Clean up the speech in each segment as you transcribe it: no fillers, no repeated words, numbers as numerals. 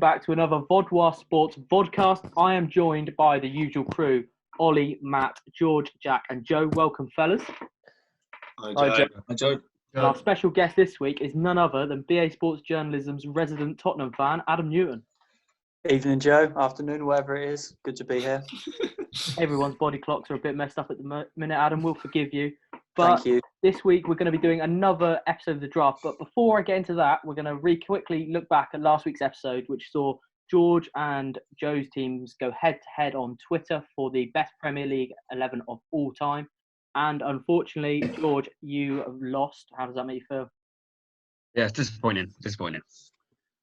Back to another Vodoir Sports podcast. I am joined by the usual crew, Ollie, Matt, George, Jack and Joe. Welcome, fellas. Hi, Joe. Hi, Joe. And our special guest this week is none other than BA Sports Journalism's resident Tottenham fan, Adam Newton. Evening, Joe. Afternoon, whatever it is. Good to be here. Everyone's body clocks are a bit messed up at the minute, Adam. We'll forgive you. But Thank you. This week we're going to be doing another episode of the draft. But before I get into that, we're going to quickly look back at last week's episode, which saw George and Joe's teams go head-to-head on Twitter for the best Premier League 11 of all time. And unfortunately, George, you have lost. How does that make you feel? Yeah, it's disappointing.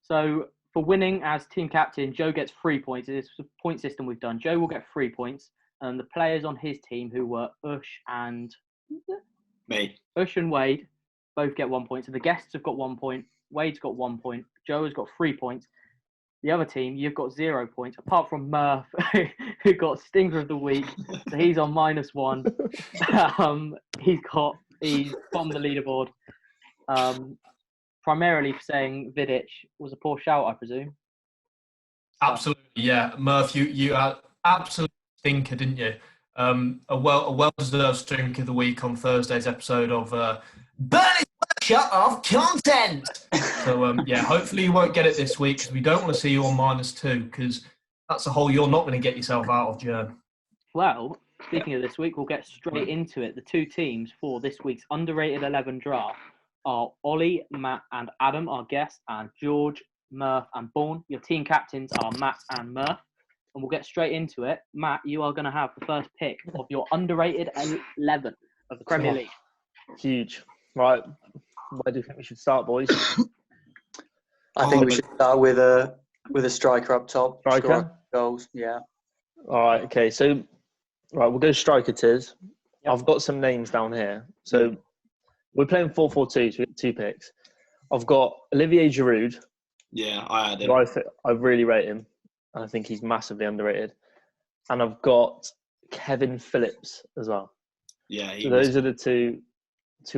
So for winning as team captain, Joe gets 3 points. It's a point system we've done. Joe will get 3 points. And the players on his team, who were Ush and Wade, both get 1 point. So the guests have got 1 point. Wade's got 1 point. Joe has got 3 points. The other team, you've got 0 points, apart from Murph, who got Stinger of the Week. So he's on -1. He's bombed the leaderboard. Primarily for saying Vidic was a poor shout, I presume. Absolutely, yeah. Murph, you had absolute stinker, didn't you? A well-deserved Stink of the Week on Thursday's episode of Burnley's Workshop of Content. So, hopefully you won't get it this week because we don't want to see you on -2 because that's a hole you're not going to get yourself out of, Jern. Well, speaking of this week, we'll get straight into it. The two teams for this week's underrated 11 draft are Ollie, Matt and Adam, our guests, and George, Murph and Bourne. Your team captains are Matt and Murph. And we'll get straight into it. Matt, you are going to have the first pick of your underrated 11 of the Premier League. Huge. Right. Where do you think we should start, boys? I think we should start with a striker up top. Striker? Goals, yeah. All right, okay. So, right, we'll go striker tiers. Yep. I've got some names down here. So, we're playing 4-4-2, so we get 2 picks. I've got Olivier Giroud. Yeah, I had him. I really rate him. And I think he's massively underrated. And I've got Kevin Phillips as well. Yeah, so those are the two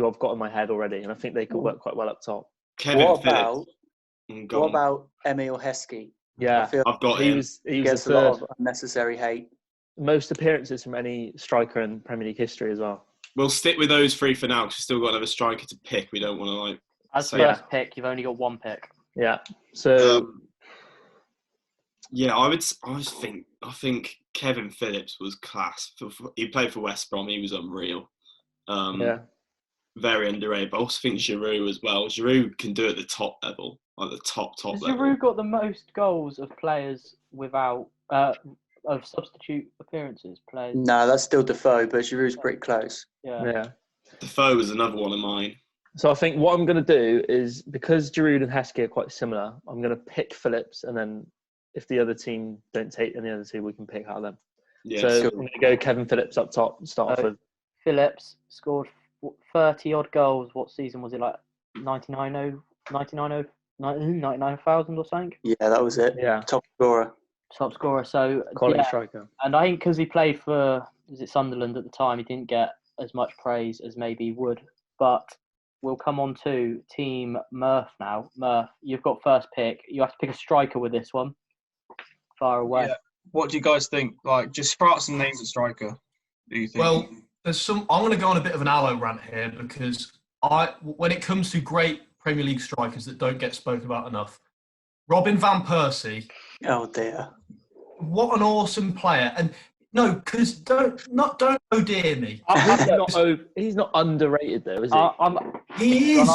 I've got in my head already, and I think they could work quite well up top. What about Emil Heskey? Yeah, I've got him. He gets a lot of unnecessary hate. Most appearances from any striker in Premier League history as well. We'll stick with those 3 for now because we've still got another striker to pick. We don't want to As first pick, you've only got 1 pick. Yeah. So. Yeah, I think Kevin Phillips was class. He played for West Brom. He was unreal. Very underrated. But I also think Giroud as well. Giroud can do it at the top level, like the top Has level. Giroud got the most goals of players without of substitute appearances? Players. No, that's still Defoe, but Giroud's pretty close. Yeah. Defoe was another one of mine. So I think what I'm going to do is, because Giroud and Heskey are quite similar, I'm going to pick Phillips, and then if the other team don't take any other two, we can pick out of them. Yeah, so I'm going to go Kevin Phillips up top and start off with. Phillips scored 30-odd goals. What season was it, like 99,000 or something? Yeah, that was it. Yeah. Top scorer. So quality striker. And I think because he played for, Sunderland at the time, he didn't get as much praise as maybe he would. But we'll come on to Team Murph now. Murph, you've got first pick. You have to pick a striker with this one. Far away. Yeah. What do you guys think? Like, just sprout some names at striker. Do you think? Well, I'm going to go on a bit of an aloe rant here because when it comes to great Premier League strikers that don't get spoken about enough, Robin van Persie. Oh dear. What an awesome player! And no, because don't dear me. He's not underrated though, is he? He is.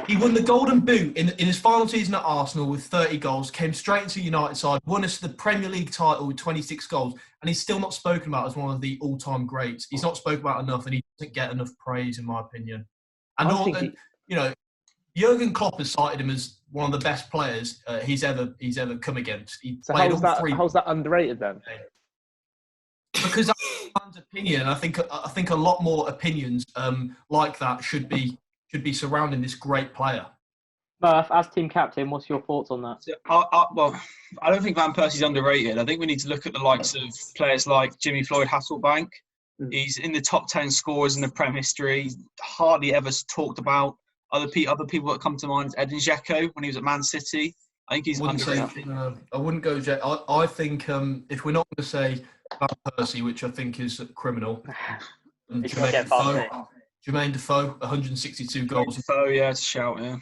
He won the Golden Boot in his final season at Arsenal with 30 goals, came straight into United side, won us the Premier League title with 26 goals, and he's still not spoken about as one of the all-time greats. He's not spoken about enough, and he doesn't get enough praise, in my opinion. And Jurgen Klopp has cited him as one of the best players he's ever come against. How's that underrated then? Because that's a man's opinion. I think a lot more opinions like that should be surrounding this great player. Murph, as team captain, what's your thoughts on that? So, I don't think Van Persie's underrated. I think we need to look at the likes of players like Jimmy Floyd Hasselbank. He's in the top 10 scorers in the Prem history. He's hardly ever talked about. Other people that come to mind is Edin Dzeko when he was at Man City. I think he's I wouldn't say, underrated. I wouldn't go Jet. I think if we're not going to say Van Persie, which I think is criminal, It's gotta get Van Jermaine Defoe, 162 goals. Defoe, yeah, it's a shout, yeah.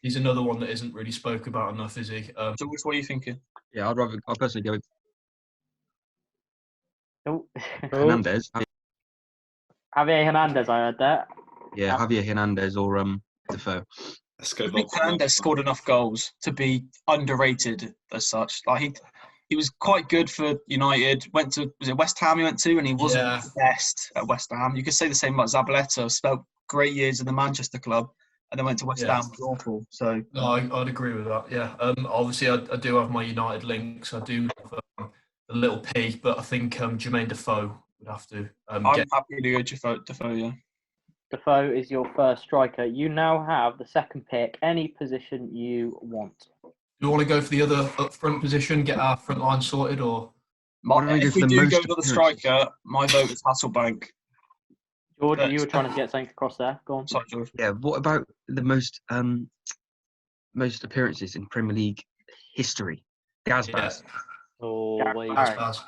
He's another one that isn't really spoke about enough, is he? So what are you thinking? Yeah, I'd personally go with Oh. Hernandez. Javier Hernandez, I heard that. Yeah, Javier Hernandez or Defoe. Let's go. I think Hernandez scored enough goals to be underrated as such. Like he was quite good for United. Was it West Ham he went to, and he wasn't the best at West Ham. You could say the same about Zabaleta. Spent great years in the Manchester club, and then went to West Ham. It was awful. So no, I'd agree with that. Yeah. Obviously, I do have my United links. I do have a little P, but I think Jermaine Defoe would have to. I'm happy to go Defoe. Yeah. Defoe is your first striker. You now have the second pick. Any position you want. Do you want to go for the other up front position, get our front line sorted, or? If we do go with the striker, my vote is Hasselbank. George, you were trying to get something across there. Go on. Sorry, George. Yeah, what about the most appearances in Premier League history? Gazbaz. Oh, wait. What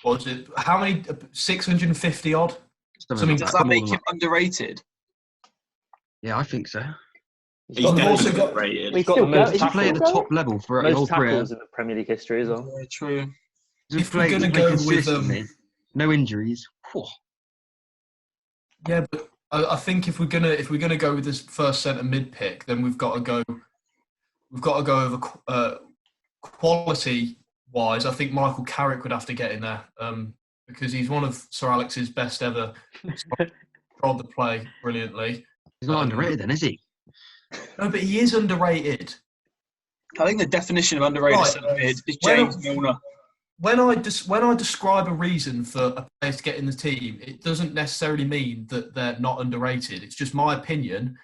was it? How many? 650 odd? Something Does that make him underrated? Yeah, I think so. He's also got rated. He's got the most. He's played at the top level for a whole career. Tackles in the Premier League history as well. Yeah, true. If we're going to go with no injuries. Whew. Yeah, but I think if we're gonna go with this first centre mid pick, then we've got to go over quality wise. I think Michael Carrick would have to get in there because he's one of Sir Alex's best ever. Controlled the play brilliantly. He's not underrated, then, is he? No, but he is underrated. I think the definition of underrated centre mid is James Milner. When I describe a reason for a player to get in the team, it doesn't necessarily mean that they're not underrated. It's just my opinion.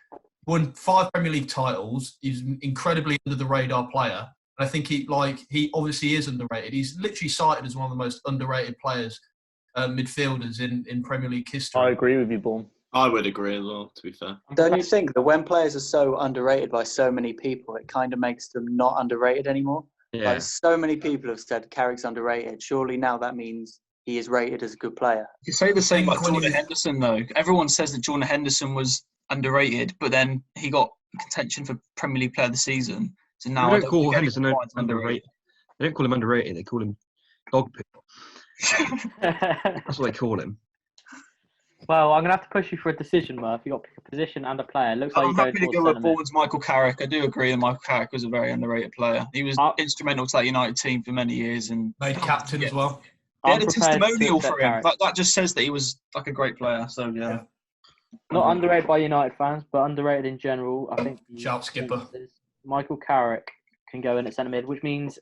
Won 5 Premier League titles. He's an incredibly under the radar player. And I think he obviously is underrated. He's literally cited as one of the most underrated players, midfielders in Premier League history. I agree with you, Bourne. I would agree as well, to be fair. Don't you think that when players are so underrated by so many people, it kind of makes them not underrated anymore? Yeah. Like so many people have said Carrick's underrated. Surely now that means he is rated as a good player. You say the same about Jordan Henderson, though. Everyone says that Jordan Henderson was underrated, but then he got contention for Premier League Player of the Season. So now they don't call Henderson underrated. They don't call him underrated. They call him dog poo. That's what they call him. Well, I'm going to have to push you for a decision, Murph. You've got to pick a position and a player. Looks like I'm happy to go with Bourne's Michael Carrick. I do agree that Michael Carrick was a very underrated player. He was instrumental to that United team for many years. And made captain as well. They had a testimonial for him. That just says that he was like a great player. So, yeah. Not underrated by United fans, but underrated in general. I think shout skipper. Michael Carrick can go in at centre mid, which means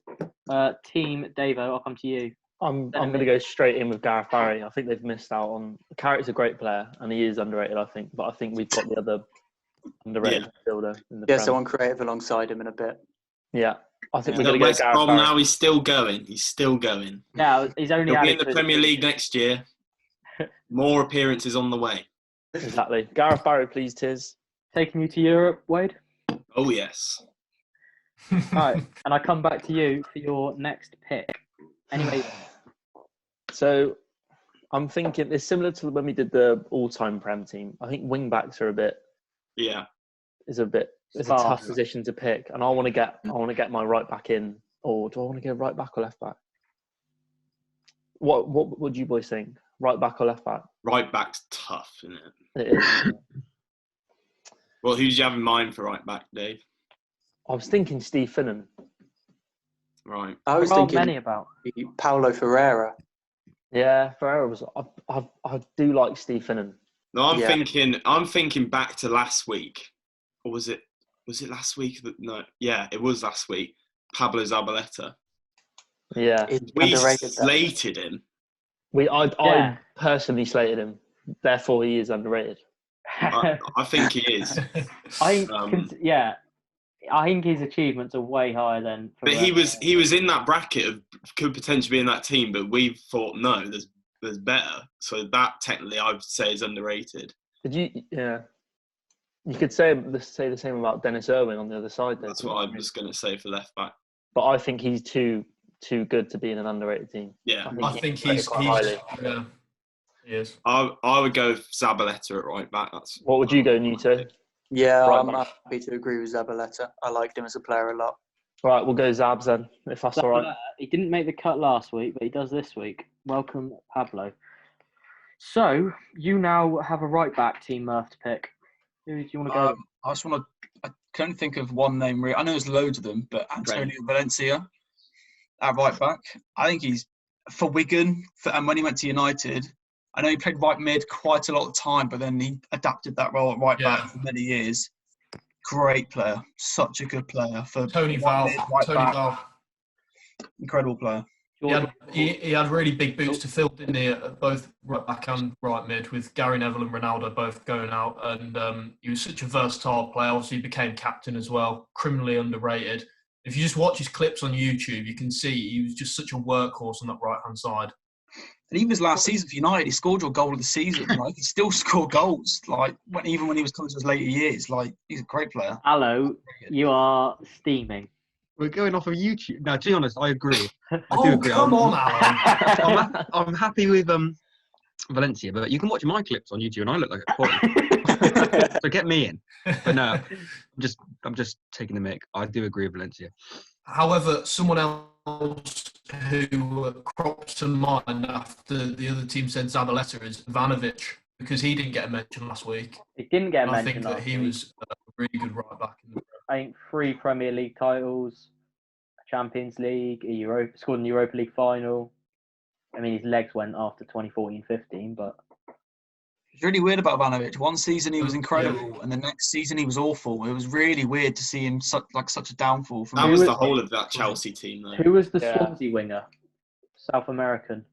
Team Davo, I'll come to you. I'm going to go straight in with Gareth Barry. I think they've missed out on. Carrick's a great player, and he is underrated, I think. But I think we've got the other underrated midfielder in the Prem. Someone creative alongside him in a bit. Yeah, I think we're going to go Gareth Barry. Now he's still going. Yeah, he's only He'll be in the Premier League next year. More appearances on the way. Exactly. Gareth Barry, please, Tiz. Taking you to Europe, Wade? Oh, yes. Right, and I come back to you for your next pick. Anyway. So I'm thinking it's similar to when we did the all-time Prem team. I think wing-backs are a bit... Yeah. It's a tough position to pick. And I want to get my right back in. Or do I want to go right back or left back? What would you boys think? Right back or left back? Right back's tough, isn't it? It is. Well, who did you have in mind for right back, Dave? I was thinking Steve Finnan. Right. I was thinking many about Paulo Ferreira. Yeah, Ferreira was. I do like Steve Finnan. No, I'm thinking back to last week, or was it last week? No, yeah, it was last week. Pablo Zabaleta. Yeah, we slated him. I personally slated him. Therefore, he is underrated. I think he is. I think his achievements are way higher than. But he was in that bracket of could potentially be in that team, but we thought no, there's better. So that technically I would say is underrated. You could say the same about Dennis Irwin on the other side. Though. That's what I was going to say for left back. but I think he's too good to be in an underrated team. Yeah, I think he's yeah, he is. I would go with Zabaleta at right back. What would you go, Nito? Yeah, Right I'm back. happy to agree with Zabaleta. I liked him as a player a lot. Right, we'll go Zabs then, if that's all right. He didn't make the cut last week, but he does this week. Welcome, Pablo. So, you now have a right back, Team Murph, to pick. Who do you want to go? I can't think of one name. I know there's loads of them, but Antonio Valencia at right back. I think he's for Wigan, and when he went to United, I know he played right mid quite a lot of time, but then he adapted that role at right back for many years. Great player, such a good player for Tony Val. Incredible player. He had really big boots to fill, didn't he? At both right back and right mid, with Gary Neville and Ronaldo both going out. And he was such a versatile player. Obviously, he became captain as well. Criminally underrated. If you just watch his clips on YouTube, you can see he was just such a workhorse on that right-hand side. And even his last season for United, he scored your goal of the season. Like, he still scored goals. Like, even when he was coming to his later years, like, he's a great player. Hello, you are steaming. We're going off of YouTube. Now, to be honest, I agree. I do agree. Come on, Alan. I'm happy with Valencia, but you can watch my clips on YouTube, and I look like a quality. So get me in. But no, I'm just taking the mic. I do agree with Valencia. However, someone else who crops to mind after the other team said Zabaleta is Ivanovic, because he didn't get a mention last week. He didn't get a mention. I think that he was a really good right back. I think 3 Premier League titles, a Champions League, scored in the Europa League final. I mean, his legs went after 2014-15, but it's really weird about Ivanovic. One season he was incredible, and the next season he was awful. It was really weird to see him such a downfall. That was the whole of that Chelsea team, though. Who was the Swansea winger? South American.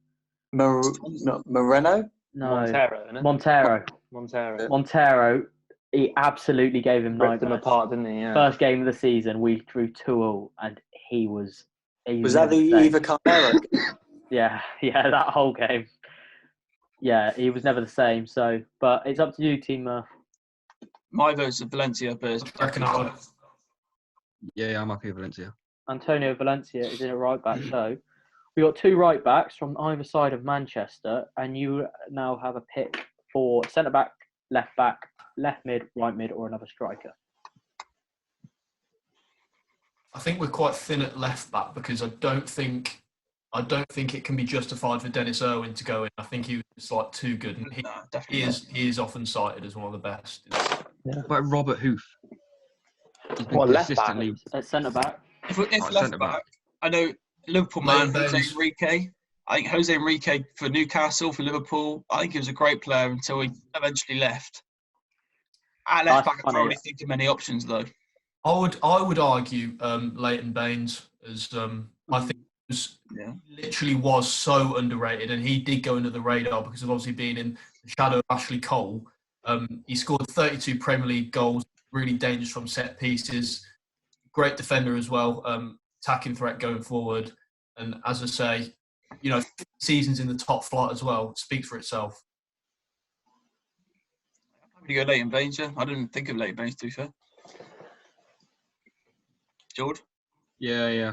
Moreno? No. Montero. He absolutely gave him nightmares. Ripped him apart, didn't he? Yeah. First game of the season, we drew 2-2, and he was that the Eva Carrera? Yeah, that whole game. Yeah, he was never the same. So, but it's up to you, Team Murph. My vote's Valencia, but yeah, I'm happy with Valencia. Antonio Valencia is in a right back. So, we got 2 right backs from either side of Manchester, and you now have a pick for centre back, left mid, right mid, or another striker. I think we're quite thin at left back because I don't think it can be justified for Dennis Irwin to go in. I think he was just like too good, and he is often cited as one of the best. Yeah. What about Robert Hoof? Left back at centre back. If left back, I know Liverpool man Jose Enrique. I think Jose Enrique for Newcastle, for Liverpool. I think he was a great player until he eventually left. At left back, I can't really think of many options though. I would argue Leighton Baines as I think literally was so underrated, and he did go under the radar because of obviously being in the shadow of Ashley Cole. He scored 32 Premier League goals, really dangerous from set pieces, great defender as well, attacking threat going forward, and as I say, seasons in the top flight as well, speaks for itself. You go Leighton Baines, yeah? I didn't think of Leighton Baines, to be fair. George? Yeah.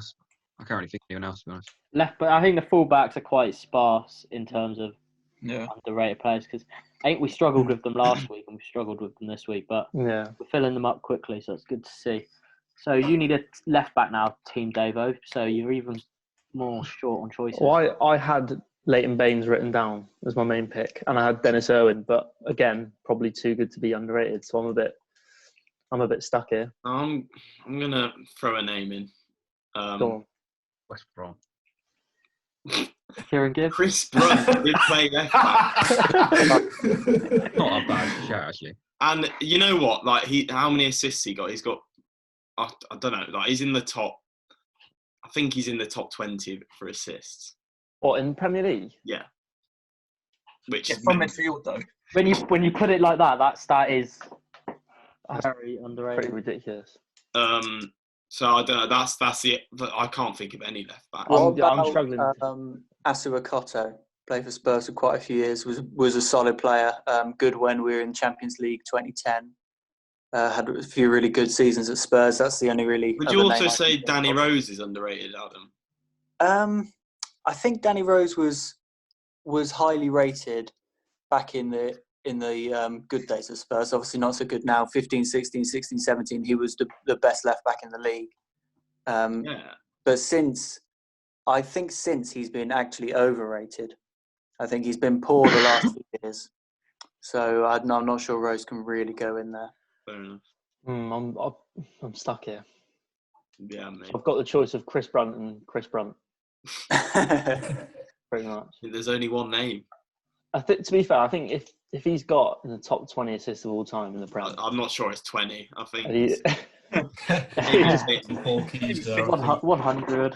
I can't really think of anyone else, to be honest. Left, but I think the fullbacks are quite sparse in terms of underrated players, because I think we struggled with them last week and we struggled with them this week, but we're filling them up quickly, so it's good to see. So you need a left back now, Team Davo, so you're even more short on choices. Well, I had Leighton Baines written down as my main pick, and I had Dennis Irwin, but again, probably too good to be underrated, so I'm a bit stuck here. I'm gonna throw a name in. Go on. West Brom. Kieran Gibbs. Chris Brunt did play left back. Not a bad shout, actually. And you know what? Like how many assists he got? He's got, I don't know. Like he's in the top. I think he's in the top 20 for assists. What, in Premier League? Yeah. Which from midfield though. When you put it like that stat is very underrated. Pretty ridiculous. So I don't know. That's it. But I can't think of any left back. I'm struggling. Asu Akoto played for Spurs for quite a few years. Was a solid player. Good when we were in Champions League 2010. had a few really good seasons at Spurs. That's the only really. Would you also say Danny Rose is underrated, Adam? I think Danny Rose was highly rated back in the good days of Spurs. Obviously not so good now. 15, 16, 16, 17, he was the best left back in the league. But since he's been actually overrated. I think he's been poor the last 2 years. So I'm not sure Rose can really go in there. Fair enough. I'm stuck here. Yeah, mate. I've got the choice of Chris Brunt and Chris Brunt. Pretty much. There's only one name. To be fair, I think if he's got in the top 20 assists of all time in the Prem, I'm not sure it's 20. I think 100.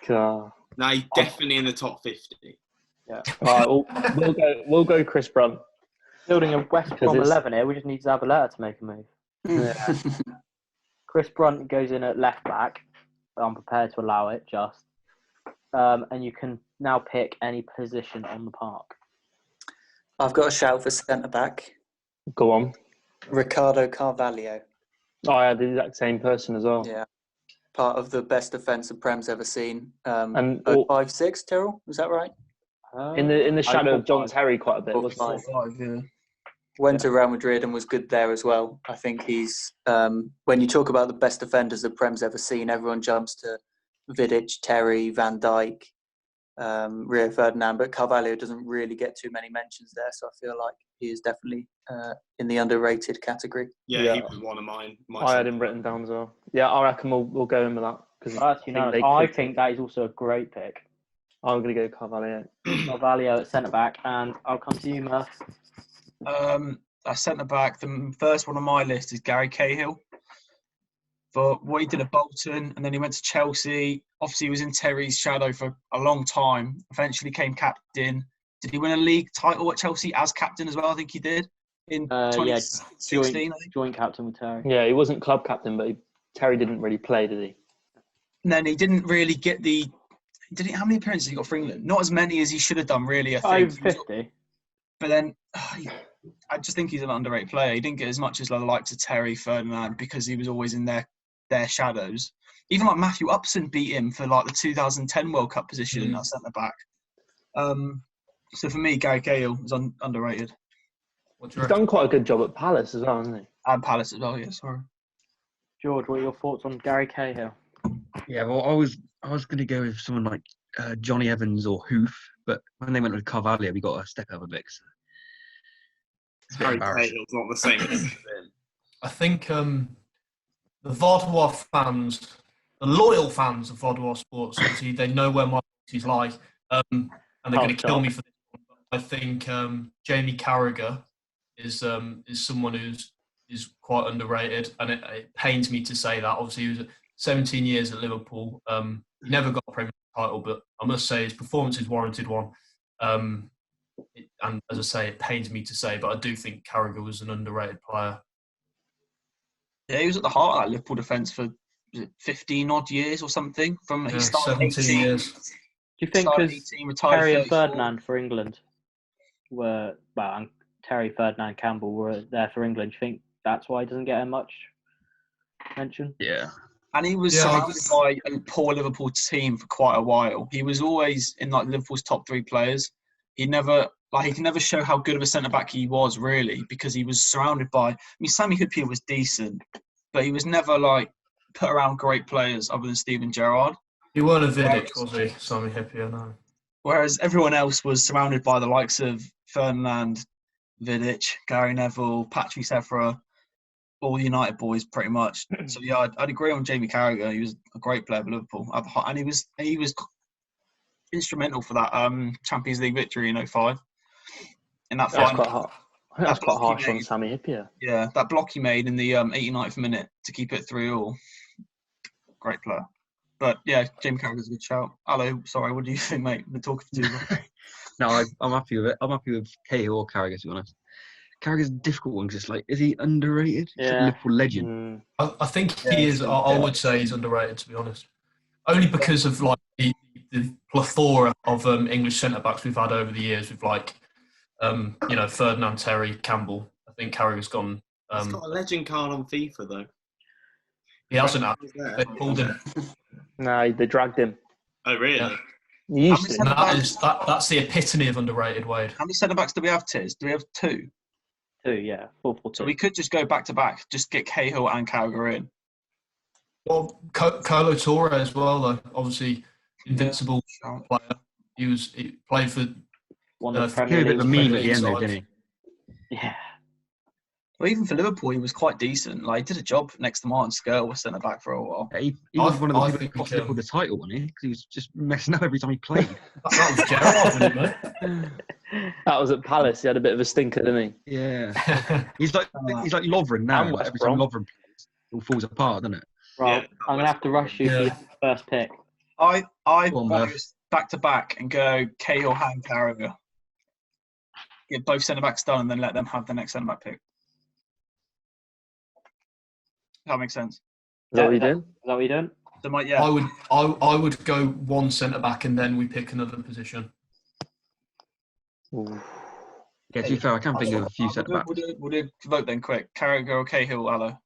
God. No, he's definitely in the top 50. Yeah. All right, we'll go Chris Brunt. Building a West Brom 11 here, we just need Zabaleta to make a move. Yeah. Chris Brunt goes in at left back. I'm prepared to allow it, just. And you can now pick any position on the park. I've got a shout for centre back. Go on. Ricardo Carvalho. Oh, I had the exact same person as well. Yeah. Part of the best defence the Prem's ever seen. And 5'6", Tyrrell, is that right? In the shadow of John Terry quite a bit, wasn't he? 4'5", yeah. Went to Real Madrid and was good there as well. I think he's when you talk about the best defenders the Prem's ever seen, everyone jumps to Vidic, Terry, Van Dijk, Rio Ferdinand, but Carvalho doesn't really get too many mentions there, so I feel like he is definitely in the underrated category. Yeah, he was one of mine. I had him written down as well. Yeah, I reckon we'll go in with that. I think that is also a great pick. I'm going to go Carvalho. Carvalho at centre back, and I'll come to you, Murph. At centre back, the first one on my list is Gary Cahill. For what he did at Bolton, and then he went to Chelsea. Obviously, he was in Terry's shadow for a long time. Eventually, became captain. Did he win a league title at Chelsea as captain as well? I think he did in 2016. Joint captain with Terry. Yeah, he wasn't club captain, but Terry didn't really play, did he? And then he didn't really get the. How many appearances he got for England? Not as many as he should have done, really. I think 550. But then I just think he's an underrated player. He didn't get as much as the likes of Terry, Ferdinand, because he was always in their shadows. Even like Matthew Upson beat him for like the 2010 World Cup position at centre back. So for me, Gary Cahill is underrated. He's done quite a good job at Palace as well, hasn't he? And Palace as well, yeah. Sorry, George, what are your thoughts on Gary Cahill? Yeah, well, I was going to go with someone like Johnny Evans or Hoof, but when they went with Carvalho, we got a step over mix. Gary Cahill's not the same as him. I think the Vodoir fans, the loyal fans of Vodoir Sports, obviously they know where my he's like, and they're going to kill me for this one. I think Jamie Carragher is someone who's quite underrated, and it pains me to say that. Obviously, he was 17 years at Liverpool. He never got a Premier League title, but I must say his performances warranted one. And as I say, it pains me to say, but I do think Carragher was an underrated player. Yeah, he was at the heart of that Liverpool defence for 15 odd years or something. He started 17 years. Do you think because Terry and Ferdinand for England and Terry, Ferdinand, Campbell were there for England, do you think that's why he doesn't get much mention? Yeah. And he was surrounded by a poor Liverpool team for quite a while. He was always in like Liverpool's top 3 players. He can never show how good of a centre back he was, really, because he was surrounded by. I mean, Sami Hyypiä was decent, but he was never like put around great players other than Steven Gerrard. He weren't a Vidic, was he? Sami Hyypiä, no. Whereas everyone else was surrounded by the likes of Ferdinand, Vidic, Gary Neville, Patrick Evra, all the United boys, pretty much. So yeah, I'd agree on Jamie Carragher. He was a great player for Liverpool, and he was instrumental for that Champions League victory in 2005. In that final. That's quite harsh on Sami Hyypiä. Yeah, that block he made in the 89th minute to keep it 3-3. Great player. But yeah, Jamie Carragher's a good shout. Hello, sorry, what do you think, mate? We've been talking to you. No, I'm happy with it. I'm happy with Cahill or Carragher, to be honest. Carragher's a difficult one, just like, is he underrated? He's a Liverpool legend. I think he is. I would say he's underrated, to be honest. Only because of like the plethora of English centre backs we've had over the years, with like Ferdinand, Terry, Campbell. I think Carragher's gone He's got a legend card on FIFA though. He hasn't. They pulled him. No, they dragged him. Oh really? Yeah. He used to. That's the epitome of underrated, Wade. How many centre backs do we have, Tiz? Do we have 2? 2, yeah. 4-4-2. So we could just go back to back, just get Cahill and Carragher in. Well, Carlo Torre as well, though. Obviously, invincible player. He played for one of the Premier League. A bit of a meme at the end, though, didn't he? Yeah. Well, even for Liverpool, he was quite decent. Like, he did a job next to Martin Skirtle, was centre back for a while. Yeah, he was one of the people who cost Liverpool the title, wasn't he? Because he was just messing up every time he played. That was Gerrard, wasn't it? That was at Palace. He had a bit of a stinker, didn't he? Yeah. he's like Lovren now. Every time Lovren plays, it all falls apart, doesn't it? Right. Yeah, I'm gonna have to rush you for your first pick. I want to back to back and go Cahill and Carragher. Get both centre backs done and then let them have the next centre back pick. That makes sense. Is that what you doing? Is that what you doing? So yeah. I would go one centre back and then we pick another position. Ooh. Yeah, to be fair, I can't think of a few centre backs. We'll do vote then quick. Carragher or Cahill, Allo?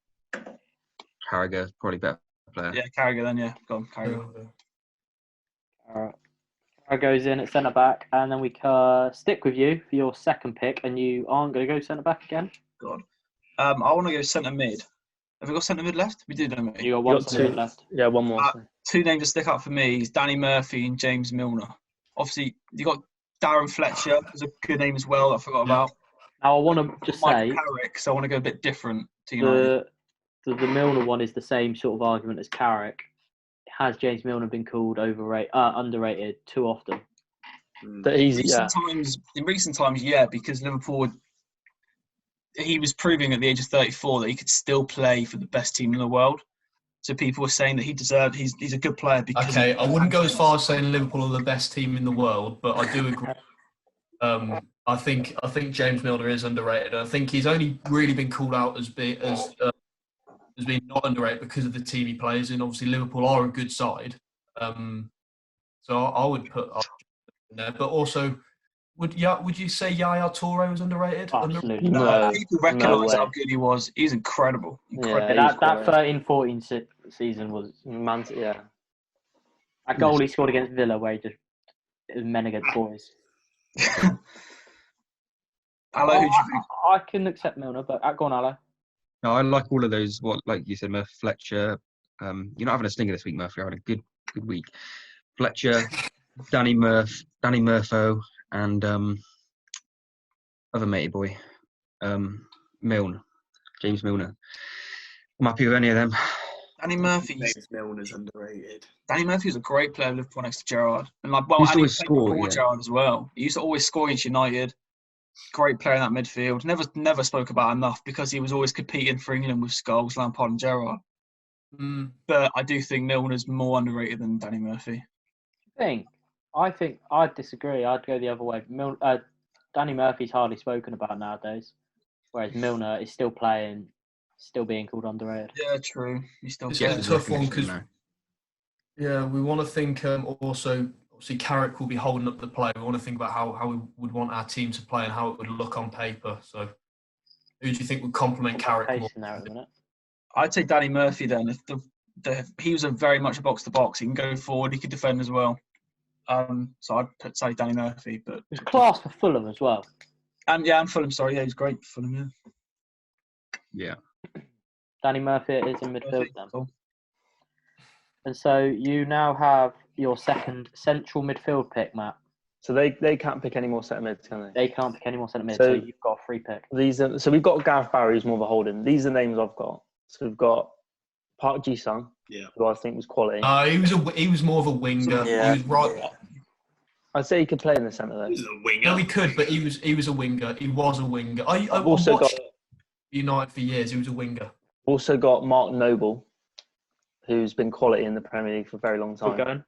Carragher, probably better player. Yeah, Carragher then, yeah. Go on, Carragher. Alright. Carragher goes in at centre back, and then we stick with you for your second pick, and you aren't going to go centre back again? God. I want to go centre mid. Have we got centre mid left? We do, don't we? You got one centre mid left. Yeah, one more. 2 names to stick up for me is Danny Murphy and James Milner. Obviously, you got Darren Fletcher is a good name as well. I forgot about. Now I want to just say, Carrick, so I want to go a bit different to United. The Milner one is the same sort of argument as Carrick. Has James Milner been called underrated too often? But in recent times, yeah, because Liverpool, he was proving at the age of 34 that he could still play for the best team in the world. So people were saying that he deserved. He's a good player because. Okay, I wouldn't go as far as saying Liverpool are the best team in the world, but I do agree. I think James Milner is underrated. I think he's only really been called out as being not underrated because of the team he plays in. Obviously, Liverpool are a good side, so I would put up in there. But also, would you say Yaya Toure was underrated? Absolutely. No. People recognise how good he was. He's incredible. Yeah, that 13-14 season was yeah. That goal he scored against Villa, where it was men against boys. Allo, who do you think? I can accept Milner, but go on, Allo. No, I like all of those. Like you said, Murph, Fletcher. You're not having a stinger this week, Murph. You're having a good week. Fletcher, Danny Murpho, and other matey boy, Milner, James Milner. I'm happy with any of them. Danny Murphy. James Milner's underrated. Danny Murphy was a great player Liverpool next to Gerrard, and he used to always score. Yeah. Gerrard as well. He used to always score against United. Great player in that midfield. Never spoke about enough because he was always competing for England with Scholes, Lampard, and Gerrard. But I do think Milner's more underrated than Danny Murphy. I think I'd disagree. I'd go the other way. Danny Murphy's hardly spoken about nowadays, whereas Milner is still playing, still being called underrated. Yeah, true. He's still it's a tough one because we want to think also. Obviously, Carrick will be holding up the play. We want to think about how we would want our team to play and how it would look on paper. So, who do you think would complement Carrick more? I'd say Danny Murphy then. If he was very much a box to box, he can go forward, he could defend as well. So I'd say Danny Murphy. But it was class for Fulham as well. And Fulham. Sorry, he's great for Fulham. Yeah. Danny Murphy is in midfield then. Cool. And so you now have your second central midfield pick, Matt. So they can't pick any more centre mids, can they? They can't pick any more centre mids, so you've got a free pick. So we've got Gareth Barry, who's more of a holding. These are the names I've got. So we've got Park Ji-sung, who I think was quality. He was more of a winger. Yeah. He was right. Yeah. I'd say he could play in the centre though. He was a winger. No, he could, but he was a winger. He was a winger. I've also watched United for years. He was a winger. Also got Mark Noble, who's been quality in the Premier League for a very long time.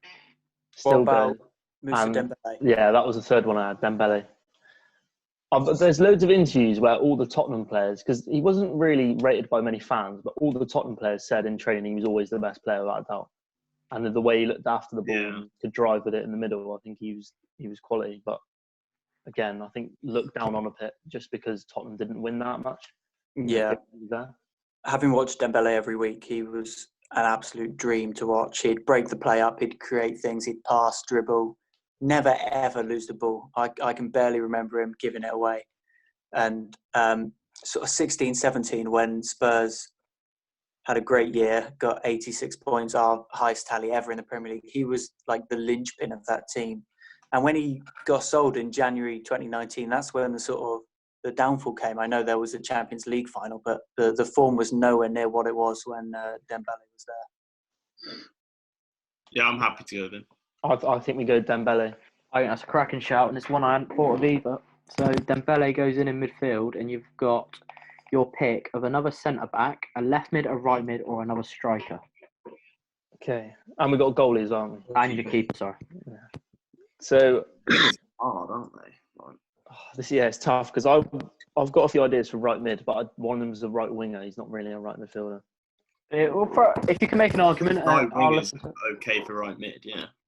Still going. Yeah, that was the third one I had, Dembele. But there's loads of interviews where all the Tottenham players, because he wasn't really rated by many fans, but all the Tottenham players said in training he was always the best player without a doubt. And the way he looked after the ball and could drive with it in the middle, I think he was quality. But again, I think looked down on a bit just because Tottenham didn't win that much. Yeah. Having watched Dembele every week, he was an absolute dream to watch. He'd break the play up, he'd create things, he'd pass, dribble, never ever lose the ball. I can barely remember him giving it away. And sort of 16-17, when Spurs had a great year, got 86 points, our highest tally ever in the Premier League. He was like the linchpin of that team. And when he got sold in January 2019, that's when the downfall came. I know there was a Champions League final, but the form was nowhere near what it was when Dembele was there. Yeah, I'm happy to go then. I think we go Dembele. I think that's a cracking shout, and it's one I hadn't thought of either. So Dembele goes in midfield, and you've got your pick of another centre-back, a left mid, a right mid, or another striker. Okay. And we've got goalies, aren't we? And your keeper, sorry. Yeah. So... hard, aren't they? It's tough because I've got a few ideas for right mid, but one of them is a right winger. He's not really a right midfielder. If you can make an argument, right wing is okay for right mid.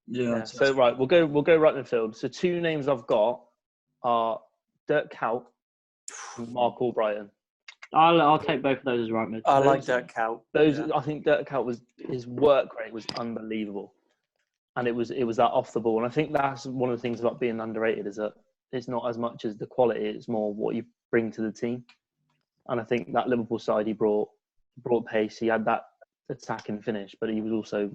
Yeah. So right, we'll go right midfield. So two names I've got are Dirk Kuyt and Mark Albrighton. I'll take both of those as right mid. I like Dirk Kuyt. I think Dirk Kuyt his work rate was unbelievable, and it was that off the ball. And I think that's one of the things about being underrated is that it's not as much as the quality; it's more what you bring to the team. And I think that Liverpool side, he brought pace. He had that attacking finish, but he was also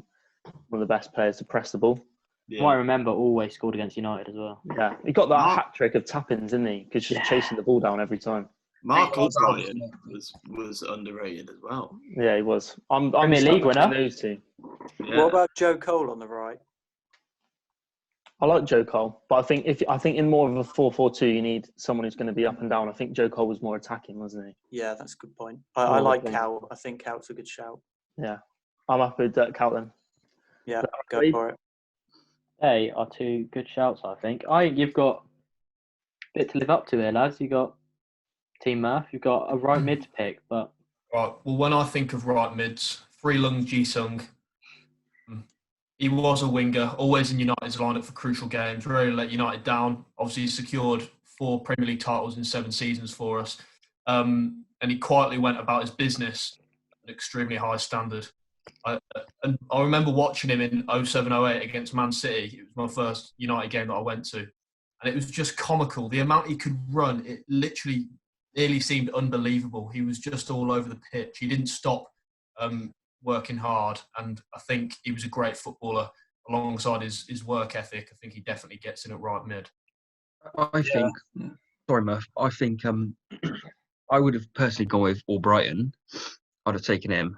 one of the best players to press the ball. Yeah. I remember always scored against United as well. Yeah, he got that hat trick of tap-ins, didn't he? Because just chasing the ball down every time. Mark Albrighton was underrated as well. Yeah, he was. I'm Premier League winner. Those two. Yeah. What about Joe Cole on the right? I like Joe Cole, but I think in more of a 4-4-2, you need someone who's going to be up and down. I think Joe Cole was more attacking, wasn't he? Yeah, that's a good point. I like Kuyt. I think Kuyt's a good shout. Yeah, I'm up with Kuyt then. Yeah, go for it. They are two good shouts, I think. I think you've got a bit to live up to here, lads. You've got Team Murph. You've got a right mid to pick, but... Right, well, when I think of right mids, Freelung Ji-sung, he was a winger, always in United's lineup for crucial games, rarely let United down. Obviously, he secured 4 Premier League titles in 7 seasons for us. And he quietly went about his business at an extremely high standard. And I remember watching him in 07-08 against Man City. It was my first United game that I went to. And it was just comical. The amount he could run, it literally nearly seemed unbelievable. He was just all over the pitch. He didn't stop working hard. And I think he was a great footballer alongside his work ethic. I think he definitely gets in at right mid. I think, sorry Murph, I think I would have personally gone with Albrighton. I'd have taken him.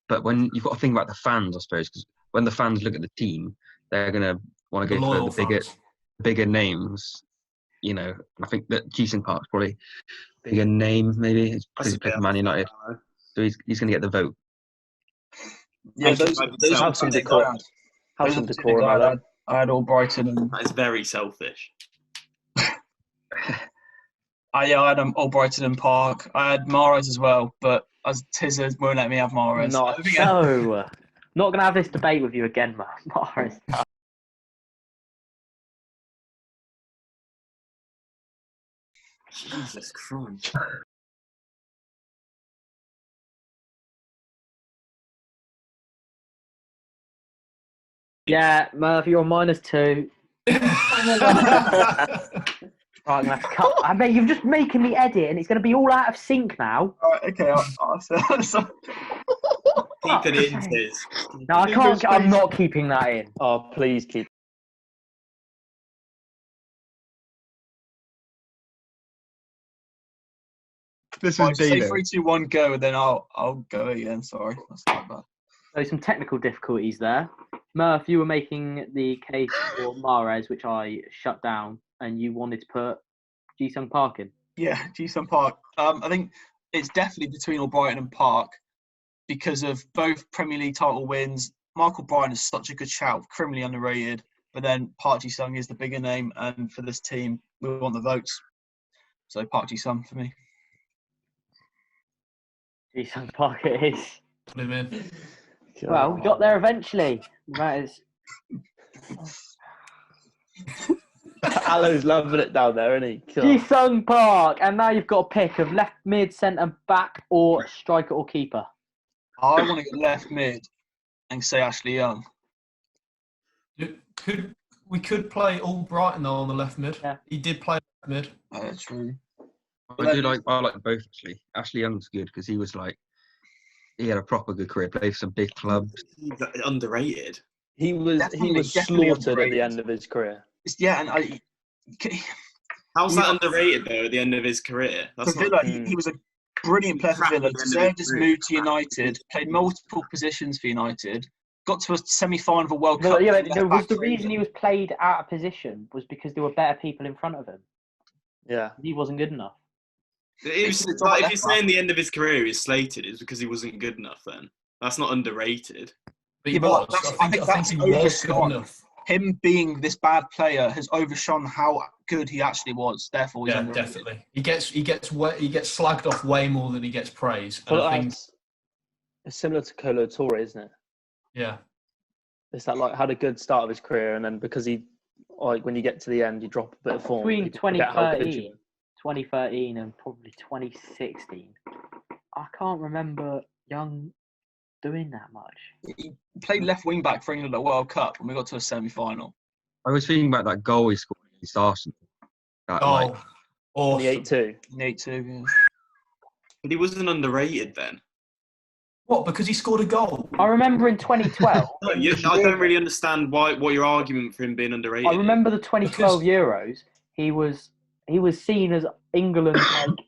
But when you've got to think about the fans, I suppose, because when the fans look at the team, they're going to want to go for the bigger names. You know, I think that Ji-sung Park's probably a bigger name, maybe. Because he's played for Man United. So he's going to get the vote. Yeah, those have some decor. Have some decor about that. I had Albrighton. And... That is very selfish. I had Albrighton and Park. I had Mahrez as well, but as Tizza won't let me have Mahrez. Not going to have this debate with you again, Mahrez. Jesus Christ. Yeah, Murph, you're on -2. Right, I'm going to have to cut. I mean, you're just making me edit, and it's going to be all out of sync now. All right, okay. I'll keep it in, Tiz. No, I can't. I'm not keeping that in. Oh, please keep. This is say 3, 2, 1, go, and then I'll go again. Sorry, that's not bad. So some technical difficulties there. Murph, you were making the case for Mahrez, which I shut down, and you wanted to put Ji-sung Park in. Yeah, Ji-sung Park. I think it's definitely between Albrighton and Park because of both Premier League title wins. Mark Albrighton is such a good shout, criminally underrated, but then Park Ji-sung is the bigger name, and for this team, we want the votes. So Park Ji-sung for me. Ji-sung Park it is. Put him in. Well, we got there eventually. That is. Alo's loving it down there, isn't he? Ji-sung Park. And now you've got a pick of left mid, centre back, or striker or keeper. I want to go left mid and say Ashley Young. We could play Albrighton though on the left mid. Yeah. He did play left mid. That's true. I like both actually. Ashley Young's good because he was like, he had a proper good career, played for some big clubs. He's underrated. He was Definitely slaughtered underrated. at the end of his career. Yeah, and How's that underrated though? At the end of his career, for Villa, he was a brilliant player for Villa. Deserved his move to United. Played multiple positions for United. Got to a semi-final of a World Cup. Yeah, but was the reason he was played out of position was because there were better people in front of him. Yeah, he wasn't good enough. It was like, if you're saying the end of his career is slated, it's because he wasn't good enough. Then that's not underrated. But he was. I think he was good enough. Him being this bad player has overshone how good he actually was. Therefore, he's underrated. Definitely. He gets slagged off way more than he gets praise. But I think it's similar to Kolo Toure, isn't it? Yeah. It's that like had a good start of his career, and then because he, like when you get to the end, you drop a bit of form. Between 2013 and probably 2016, I can't remember Young doing that much. He played left wing back for England at the World Cup when we got to a semi-final. I was thinking about that goal he scored against Arsenal. Awesome. The 8-2. The 8-2, yeah. But he wasn't underrated then. What? Because he scored a goal? I remember in 2012. No, I don't really understand what your argument for him being underrated. I remember the 2012 Euros. He was seen as England's like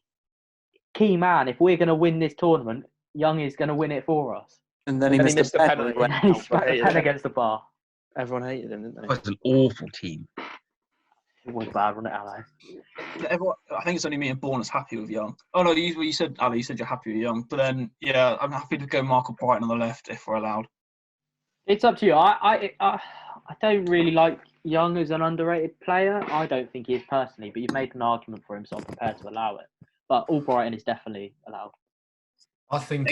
key man. If we're going to win this tournament, Young is going to win it for us. And then he missed a penalty. He spat the pen against the bar. Everyone hated him, didn't they? It was an awful team. It was bad, wasn't it, Ali? I think it's only me and Bourne that's happy with Young. Oh no, you said Ali. You said you're happy with Young, but then yeah, I'm happy to go Mark Albrighton on the left if we're allowed. It's up to you. I don't really like Young as an underrated player. I don't think he is personally, but you've made an argument for him, so I'm prepared to allow it. But Albrighton is definitely allowed. I think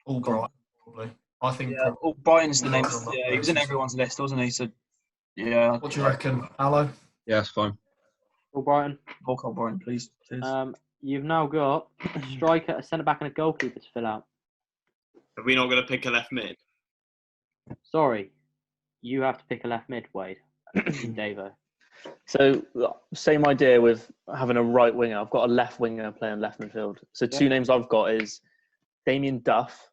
Albrighton probably. I think Albrighton's the name. Yeah, he was in everyone's list, wasn't he? So yeah. What do you reckon, Alo? Yeah, it's fine. Albrighton. Albrighton, please. You've now got a striker, a centre back, and a goalkeeper to fill out. Are we not going to pick a left mid? Sorry, you have to pick a left mid, Wade. Davo. So same idea with having a right winger. I've got a left winger playing left midfield. So two names I've got is Damien Duff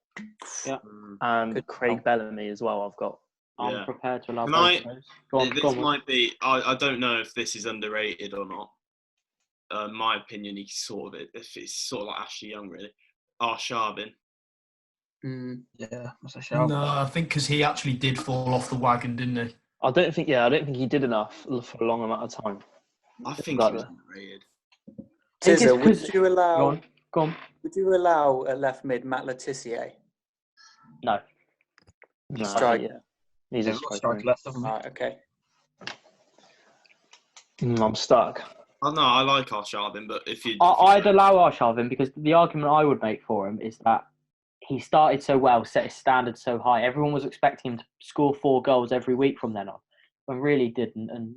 and Craig Bellamy as well. I've got. I'm prepared to allow both those. This might be. I don't know if this is underrated or not. My opinion, he's sort of it. If it's sort of like Ashley Young, really. Arshavin. Yeah, that's a shout. No, I think because he actually did fall off the wagon, didn't he? I don't think he did enough for a long amount of time. I think he was underrated. Tizza, would you allow? Go on. Would you allow a left mid Matt Letitia? No. Striker. He's a striker. Left of him. Right. Okay. I'm stuck. Oh no, I like Arshavin, but if you, I'd allow Arshavin because the argument I would make for him is that he started so well, set his standards so high. Everyone was expecting him to score 4 goals every week from then on, but really didn't. And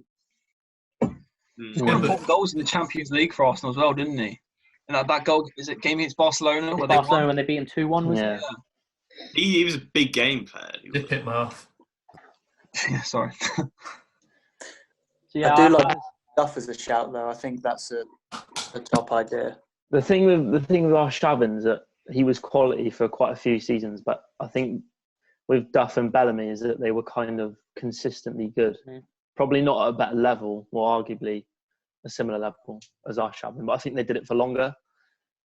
he scored 4 goals in the Champions League for Arsenal as well, didn't he? And that goal, is it game against Barcelona? When they beat him 2-1, was it? He was a big game player. Did hit mouth. Yeah, sorry. I do like Duff as a shout, though. I think that's a top idea. The thing with Arshavin is that he was quality for quite a few seasons, but I think with Duff and Bellamy is that they were kind of consistently good. Probably not at a better level, or arguably a similar level as Arshavin, but I think they did it for longer.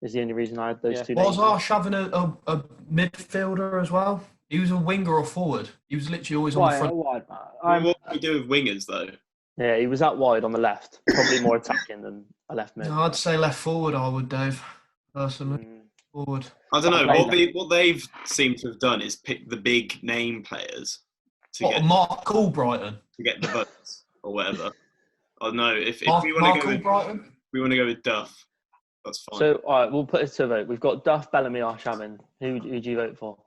Is the only reason I had those two. Was Arshavin a midfielder as well? He was a winger or forward. He was literally always on the front. What do we do with wingers though? Yeah, he was out wide on the left, probably more attacking than a left mid. No, I'd say left forward. I would, Dave. Personally, forward. I don't know. What they've seemed to have done is pick the big name players get Mark Albrighton to get the votes or whatever. I don't know if we want to go with Duff, that's fine. So all right, we'll put it to a vote. We've got Duff, Bellamy, Arshavin. Who do you vote for?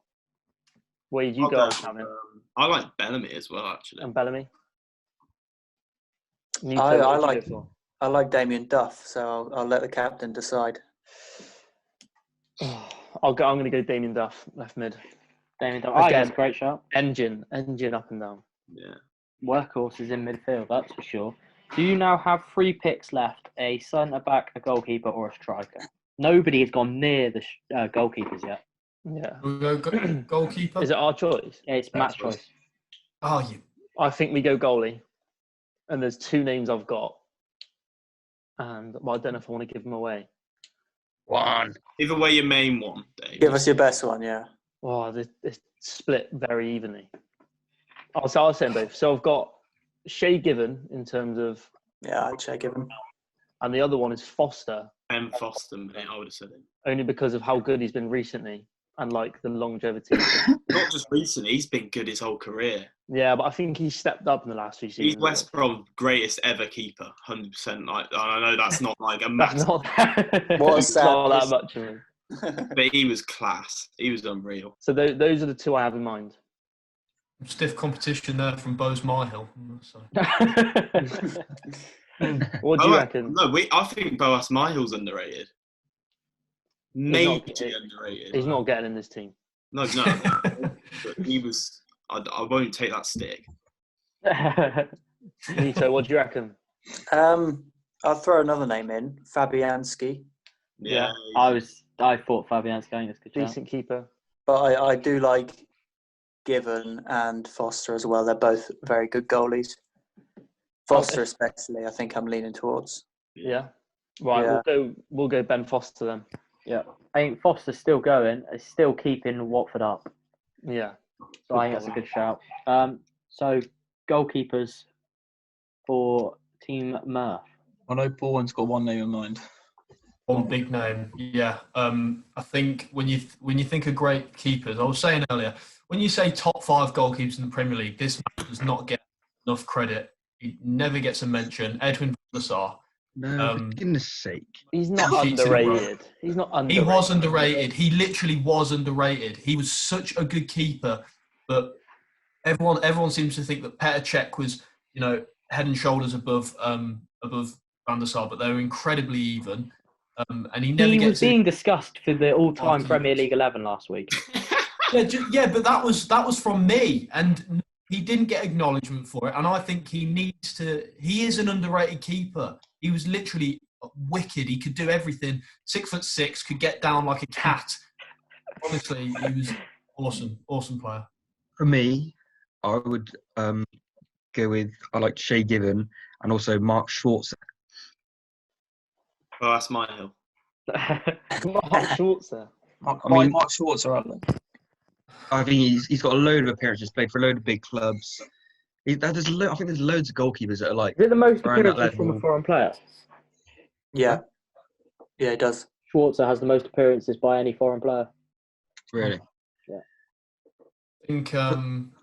Where did you go, Arshavin? I like Bellamy as well, actually. And Bellamy. I like Damien Duff, so I'll let the captain decide. I'm going to go Damien Duff, left mid. Damien Duff. Again, that's a great shot. Engine up and down. Yeah. Workhorse is in midfield, that's for sure. Do you now have 3 picks left? A centre-back, a goalkeeper, or a striker? Nobody has gone near the goalkeepers yet. Yeah. We'll go goalkeeper. Is it our choice? Yeah, it's Matt's choice. Oh, I think we go goalie. And there's 2 names I've got. And I don't know if I want to give them away. One. Give away your main one, Dave. Give us your best one, yeah. Oh, it's split very evenly. I'll say them both. So I've got Shay Given in terms of... Yeah, I'd Shay Given. And the other one is Foster. M. Foster, mate, I would have said him. Only because of how good he's been recently and like the longevity. Not just recently, he's been good his whole career. Yeah, but I think he's stepped up in the last few seasons. He's West Brom's greatest ever keeper, 100%. Like, I know that's not like a That's massive, not that much of him. but he was class. He was unreal. So those are the 2 I have in mind. Stiff competition there from Bose Myhill. So. What do you reckon? No, I think Boas Myhill's underrated. Maybe underrated. He's not getting in this team. No. But he was. I won't take that stick. Nito, what do you reckon? I'll throw another name in, Fabianski. Yeah. I thought Fabianski. I think it's a good shout. Decent keeper. But I do like Given and Foster as well. They're both very good goalies. Foster especially, I think I'm leaning towards. Yeah. Right, yeah. We'll go Ben Foster then. Yeah. I think Foster's still going. He's still keeping Watford up. Yeah. So I think that's a good shout. So goalkeepers for Team Murph. I know Bourne's got one name in mind. One big name, yeah. I think when you think of great keepers, I was saying earlier, when you say top 5 goalkeepers in the Premier League, this man does not get enough credit. He never gets a mention. Edwin van der Sar. No, for goodness sake. He's not underrated. He's not underrated. He was underrated. He literally was underrated. He was such a good keeper, but everyone seems to think that Petr Cech was, head and shoulders above Van der Sar, but they were incredibly even. And he was being discussed for the all-time Premier League 11 last week. yeah, but that was from me, and he didn't get acknowledgement for it. And I think he needs to. He is an underrated keeper. He was literally wicked. He could do everything. 6'6", could get down like a cat. Honestly, he was awesome player. For me, I would go with I like Shay Given and also Mark Schwarzer. Oh, that's Myhill. Mark Schwarzer. Mark Schwarzer, Alan. I think he's got a load of appearances, played for a load of big clubs. I think there's loads of goalkeepers that are like. Is it the most appearances from a foreign player? Yeah. Yeah, he does. Schwarzer has the most appearances by any foreign player. Really? Yeah. I think.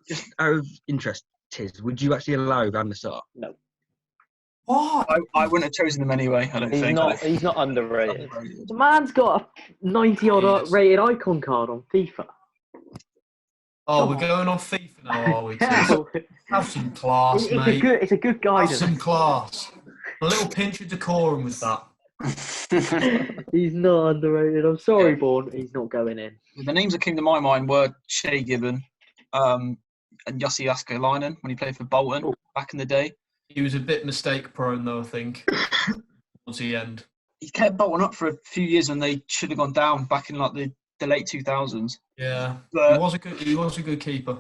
Just out of interest, Tiz, would you actually allow Van der Sar? No. What? I wouldn't have chosen him anyway. I don't think. He's not underrated. The man's got a 90-odd rated icon card on FIFA. Oh, we're going on FIFA now, are we? Have some class, mate. It's a good guidance. Have some class. A little pinch of decorum with that. He's not underrated. I'm sorry, Bourne. He's not going in. The names that came to my mind were Shay Given and Jussi Askelainen when he played for Bolton back in the day. He was a bit mistake-prone, though, I think, towards the end. He kept Bolton up for a few years when they should have gone down back in like the late 2000s. Yeah, but he was a good keeper.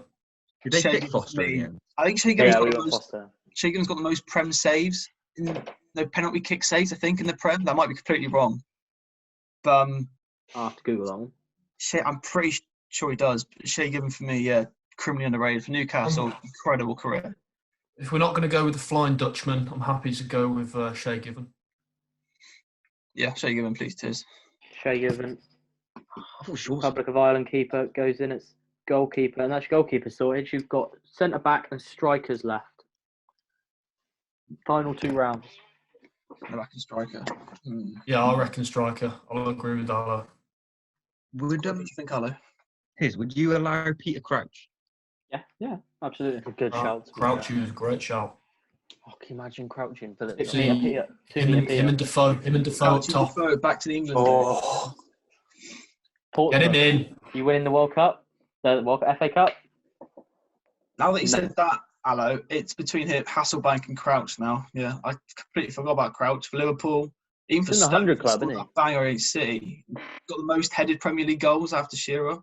Did they pick Foster in the end? I think Shay Given's got the most Prem saves, no penalty kick saves, I think, in the Prem. That might be completely wrong. But I'll have to Google that one. I'm pretty sure he does. But Shay Given for me, yeah, criminally underrated. For Newcastle, incredible career. If we're not going to go with the Flying Dutchman, I'm happy to go with Shay Given. Yeah, Shay Given, please, Tiz. Shay Given. Republic of Ireland keeper goes in as goalkeeper, and that's goalkeeper sorted. You've got centre back and strikers left. Final 2 rounds. Centre back and striker. Yeah, I reckon striker. I'll agree with that. What do you think, Arlo? Would you allow Peter Crouch? Yeah, absolutely. A good shout. Crouch was a great shout. Oh, can you imagine crouching Phillips? Him and Defoe up top. Defoe back to the England. Oh, Get him in. You winning the World Cup? The FA Cup? Now that you said that, Allo, it's between Hasselbank and Crouch now. Yeah, I completely forgot about Crouch for Liverpool. Even for He's in the 100 club, isn't he? Banger against City. Got the most headed Premier League goals after Shearer. Do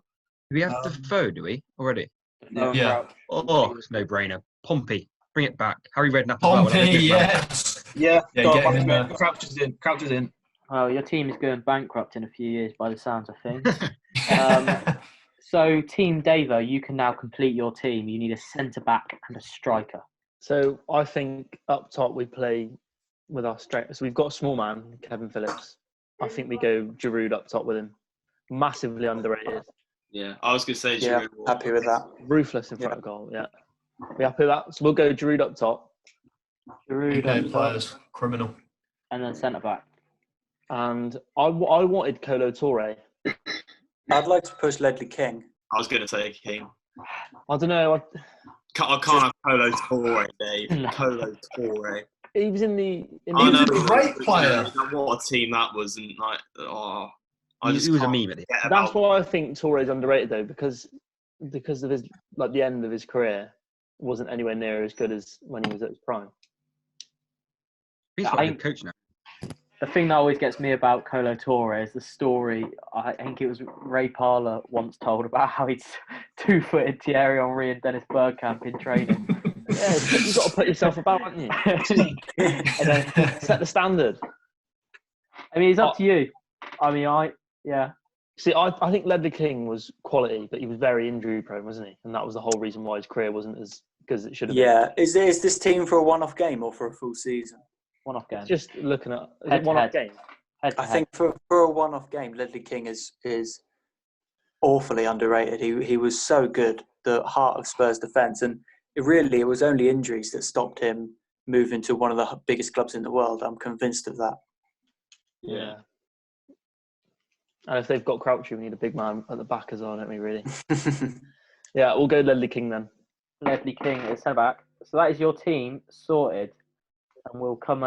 we have Defoe, do we, already? Yeah. Oh, it's no brainer. Pompey, bring it back. Harry Redknapp. Pompey, yes. Yeah, get him in there. Crouch is in. Oh, your team is going bankrupt in a few years by the sounds of things. So, Team Davo, you can now complete your team. You need a centre-back and a striker. So, I think up top we play with our strength. So, we've got a small man, Kevin Phillips. I think we go Giroud up top with him. Massively underrated. Yeah, I was going to say Giroud. yeah, happy with that. Ruthless in front of goal, yeah. We happy with that? So, we'll go Giroud up top. Giroud UK up players, top, criminal. and then centre-back. And I wanted Kolo Touré. I'd like to push Ledley King. I was going to say King. I don't know. I can't have Kolo Touré, Dave. Kolo Touré. He was in the. He was a great player. What a team that was, and like, He was a meme at the end. That's why I think Touré is underrated though, because of his the end of his career wasn't anywhere near as good as when he was at his prime. He's like a coach now. The thing that always gets me about Kolo Touré is the story. I think it was Ray Parlour once told about how he's two-footed Thierry Henry and Dennis Bergkamp in training. Yeah, you've got to put yourself about, haven't you? And then set the standard. I mean, it's up to you. I mean, See, I think Ledley King was quality, but he was very injury-prone, wasn't he? And that was the whole reason why his career wasn't as good as it should have been. Yeah, is this team for a one-off game or for a full season? One-off game. Just looking at Head to one-off head. game. I think for a one-off game, Ledley King is awfully underrated. He was so good, the heart of Spurs defence, and it was only injuries that stopped him moving to one of the biggest clubs in the world. I'm convinced of that. Yeah. And if they've got Crouchy, we need a big man at the back as well, don't we, really? Yeah, we'll go Ledley King then. Ledley King is centre-back. So that is your team sorted. And we'll come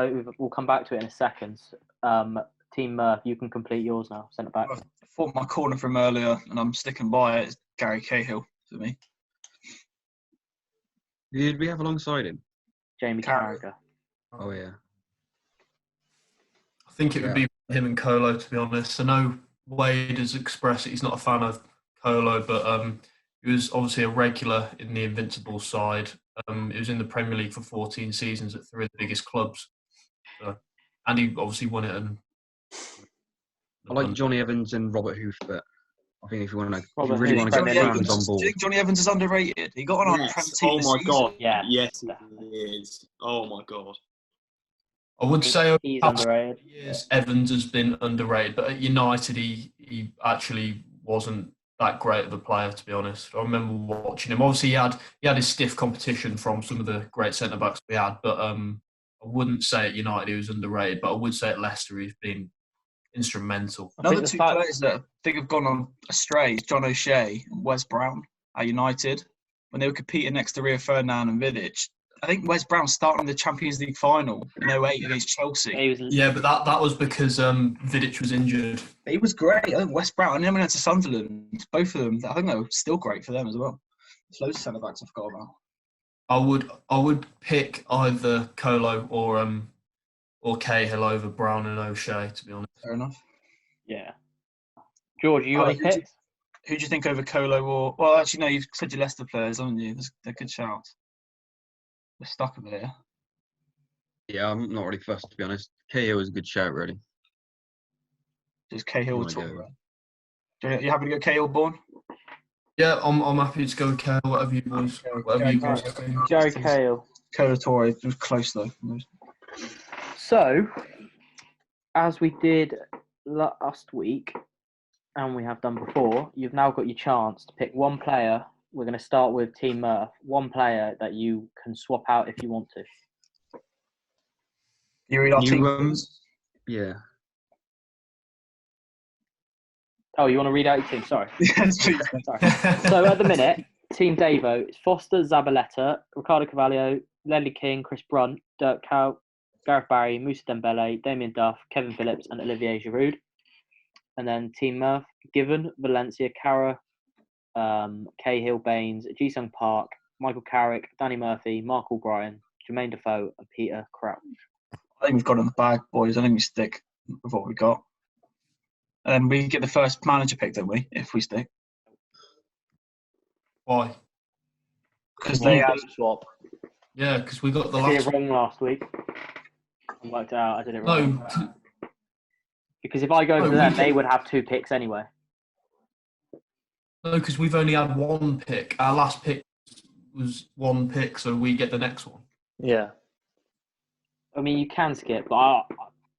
back to it in a second. Team Murph, you can complete yours now, centre-back. I thought my corner from earlier, and I'm sticking by it, is Gary Cahill for me. Who did we have alongside him? Jamie Carragher. Oh, yeah. I think it would be him and Kolo, to be honest. I know Wade has expressed that he's not a fan of Kolo, but he was obviously a regular in the Invincibles side. He was in the Premier League for 14 seasons at 3 of the biggest clubs. And he obviously won it. And I like Johnny Evans and Robert Huth, but I think if you get fans on board. Do you think Johnny Evans is underrated? He got on our Prem team. Oh my God. Yeah. Yes, he is. Oh my God. I would say he's underrated. Years, Evans has been underrated, but at United he actually wasn't that great of a player, to be honest. I remember watching him. Obviously, he had his stiff competition from some of the great centre backs we had, but I wouldn't say at United he was underrated. But I would say at Leicester he's been instrumental. Another two players that I think have gone on astray is John O'Shea and Wes Brown at United when they were competing next to Rio Ferdinand and Vidic. I think Wes Brown started in the Champions League final in 2008 against Chelsea. Yeah, but that was because Vidic was injured. He was great. I think Wes Brown and then went to Sunderland. Both of them, I think they were still great for them as well. There's loads of centre backs I forgot about. I would pick either Kolo or Cahill over Brown and O'Shea, to be honest. Fair enough. Yeah. George, you got any picks? Who do you think over Kolo or... Well, actually, no, you've said your Leicester players, haven't you? They're good shouts. We're stuck over there. Yeah, I'm not really fussed, to be honest. Cahill is a good shout, really. Just Cahill or Touré. You happy to go Cahill, Bourne? Yeah, I'm happy to go with Cahill, whatever you guys Gary Cahill. Cahill or Touré. It was close, though. So, as we did last week, and we have done before, you've now got your chance to pick one player. We're going to start with Team Murph. One player that you can swap out if you want to. You read our teams? Yeah. Oh, you want to read out your team? Sorry. Yes, please. Sorry. So at the minute, Team Davo, it's Foster, Zabaleta, Ricardo Carvalho, Ledley King, Chris Brunt, Dirk Kuyt, Gareth Barry, Moussa Dembele, Damien Duff, Kevin Phillips, and Olivier Giroud. And then Team Murph, Given, Valencia, Cara, Cahill, Baines, Ji-Sung Park, Michael Carrick, Danny Murphy, Mark O'Brien, Jermaine Defoe, and Peter Crouch. I think we've got it in the bag, boys. I think we stick with what we got. And we get the first manager pick, don't we, if we stick? Why? Because they have... swap. Yeah, because we got the I did last it wrong last week. I worked it out. I did it wrong. No, Because if I go for them, they would have 2 picks anyway. no, because we've only had 1 pick. Our last pick was 1 pick, so we get the next one. Yeah. I mean, you can skip, but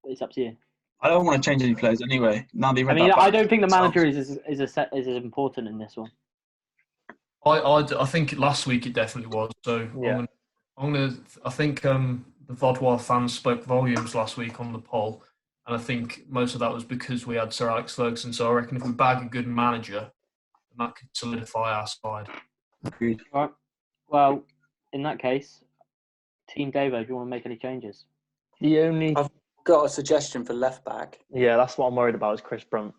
it's up to you. I don't want to change any players anyway. Now that I don't think the manager is as important in this one. I think last week it definitely was. So Yeah. I think the Vodoir fans spoke volumes last week on the poll, and I think most of that was because we had Sir Alex Ferguson. So I reckon if we bag a good manager, then that could solidify our side. Agreed. All right. Well, in that case, Team Davo, do you want to make any changes? The only... I've got a suggestion for left back. Yeah, that's what I'm worried about is Chris Brunt.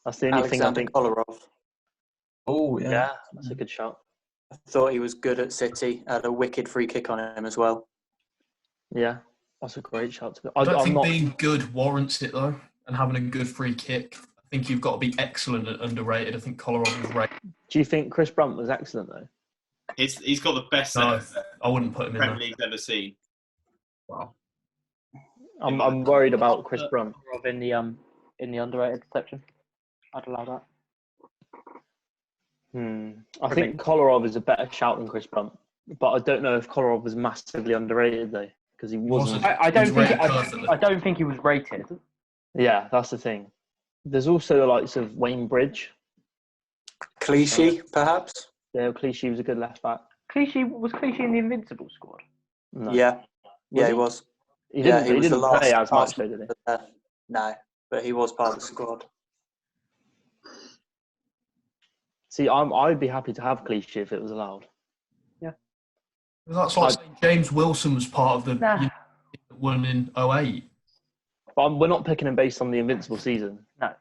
That's the only thing I Alexander think... Kolarov. Oh, yeah. Yeah, that's a good shot. I thought he was good at City. Had a wicked free kick on him as well. Yeah, that's a great shot. I don't think being good warrants it, though, and having a good free kick. I think you've got to be excellent and underrated. I think Kolarov was rated. Do you think Chris Brunt was excellent, though? He's got the best No, set I wouldn't put him in Premier there. League's ever seen. Wow. I'm worried about Chris Brunt. In the underrated section, I'd allow that. I think Kolarov is a better shout than Chris Brunt, but I don't know if Kolarov was massively underrated though, because he wasn't. I don't think he was rated. Yeah, that's the thing. There's also the likes of Wayne Bridge. Clichy, perhaps? Yeah, Clichy was a good left back. Clichy in the Invincible squad? No. Yeah. Yeah, he was. He didn't, he didn't play as much, Arsenal though, did he? No, but he was part of the squad. See, I'd be happy to have Clichy if it was allowed. Yeah. That's like saying James Wilson was part of the one in 2008. But we're not picking him based on the Invincible season. No.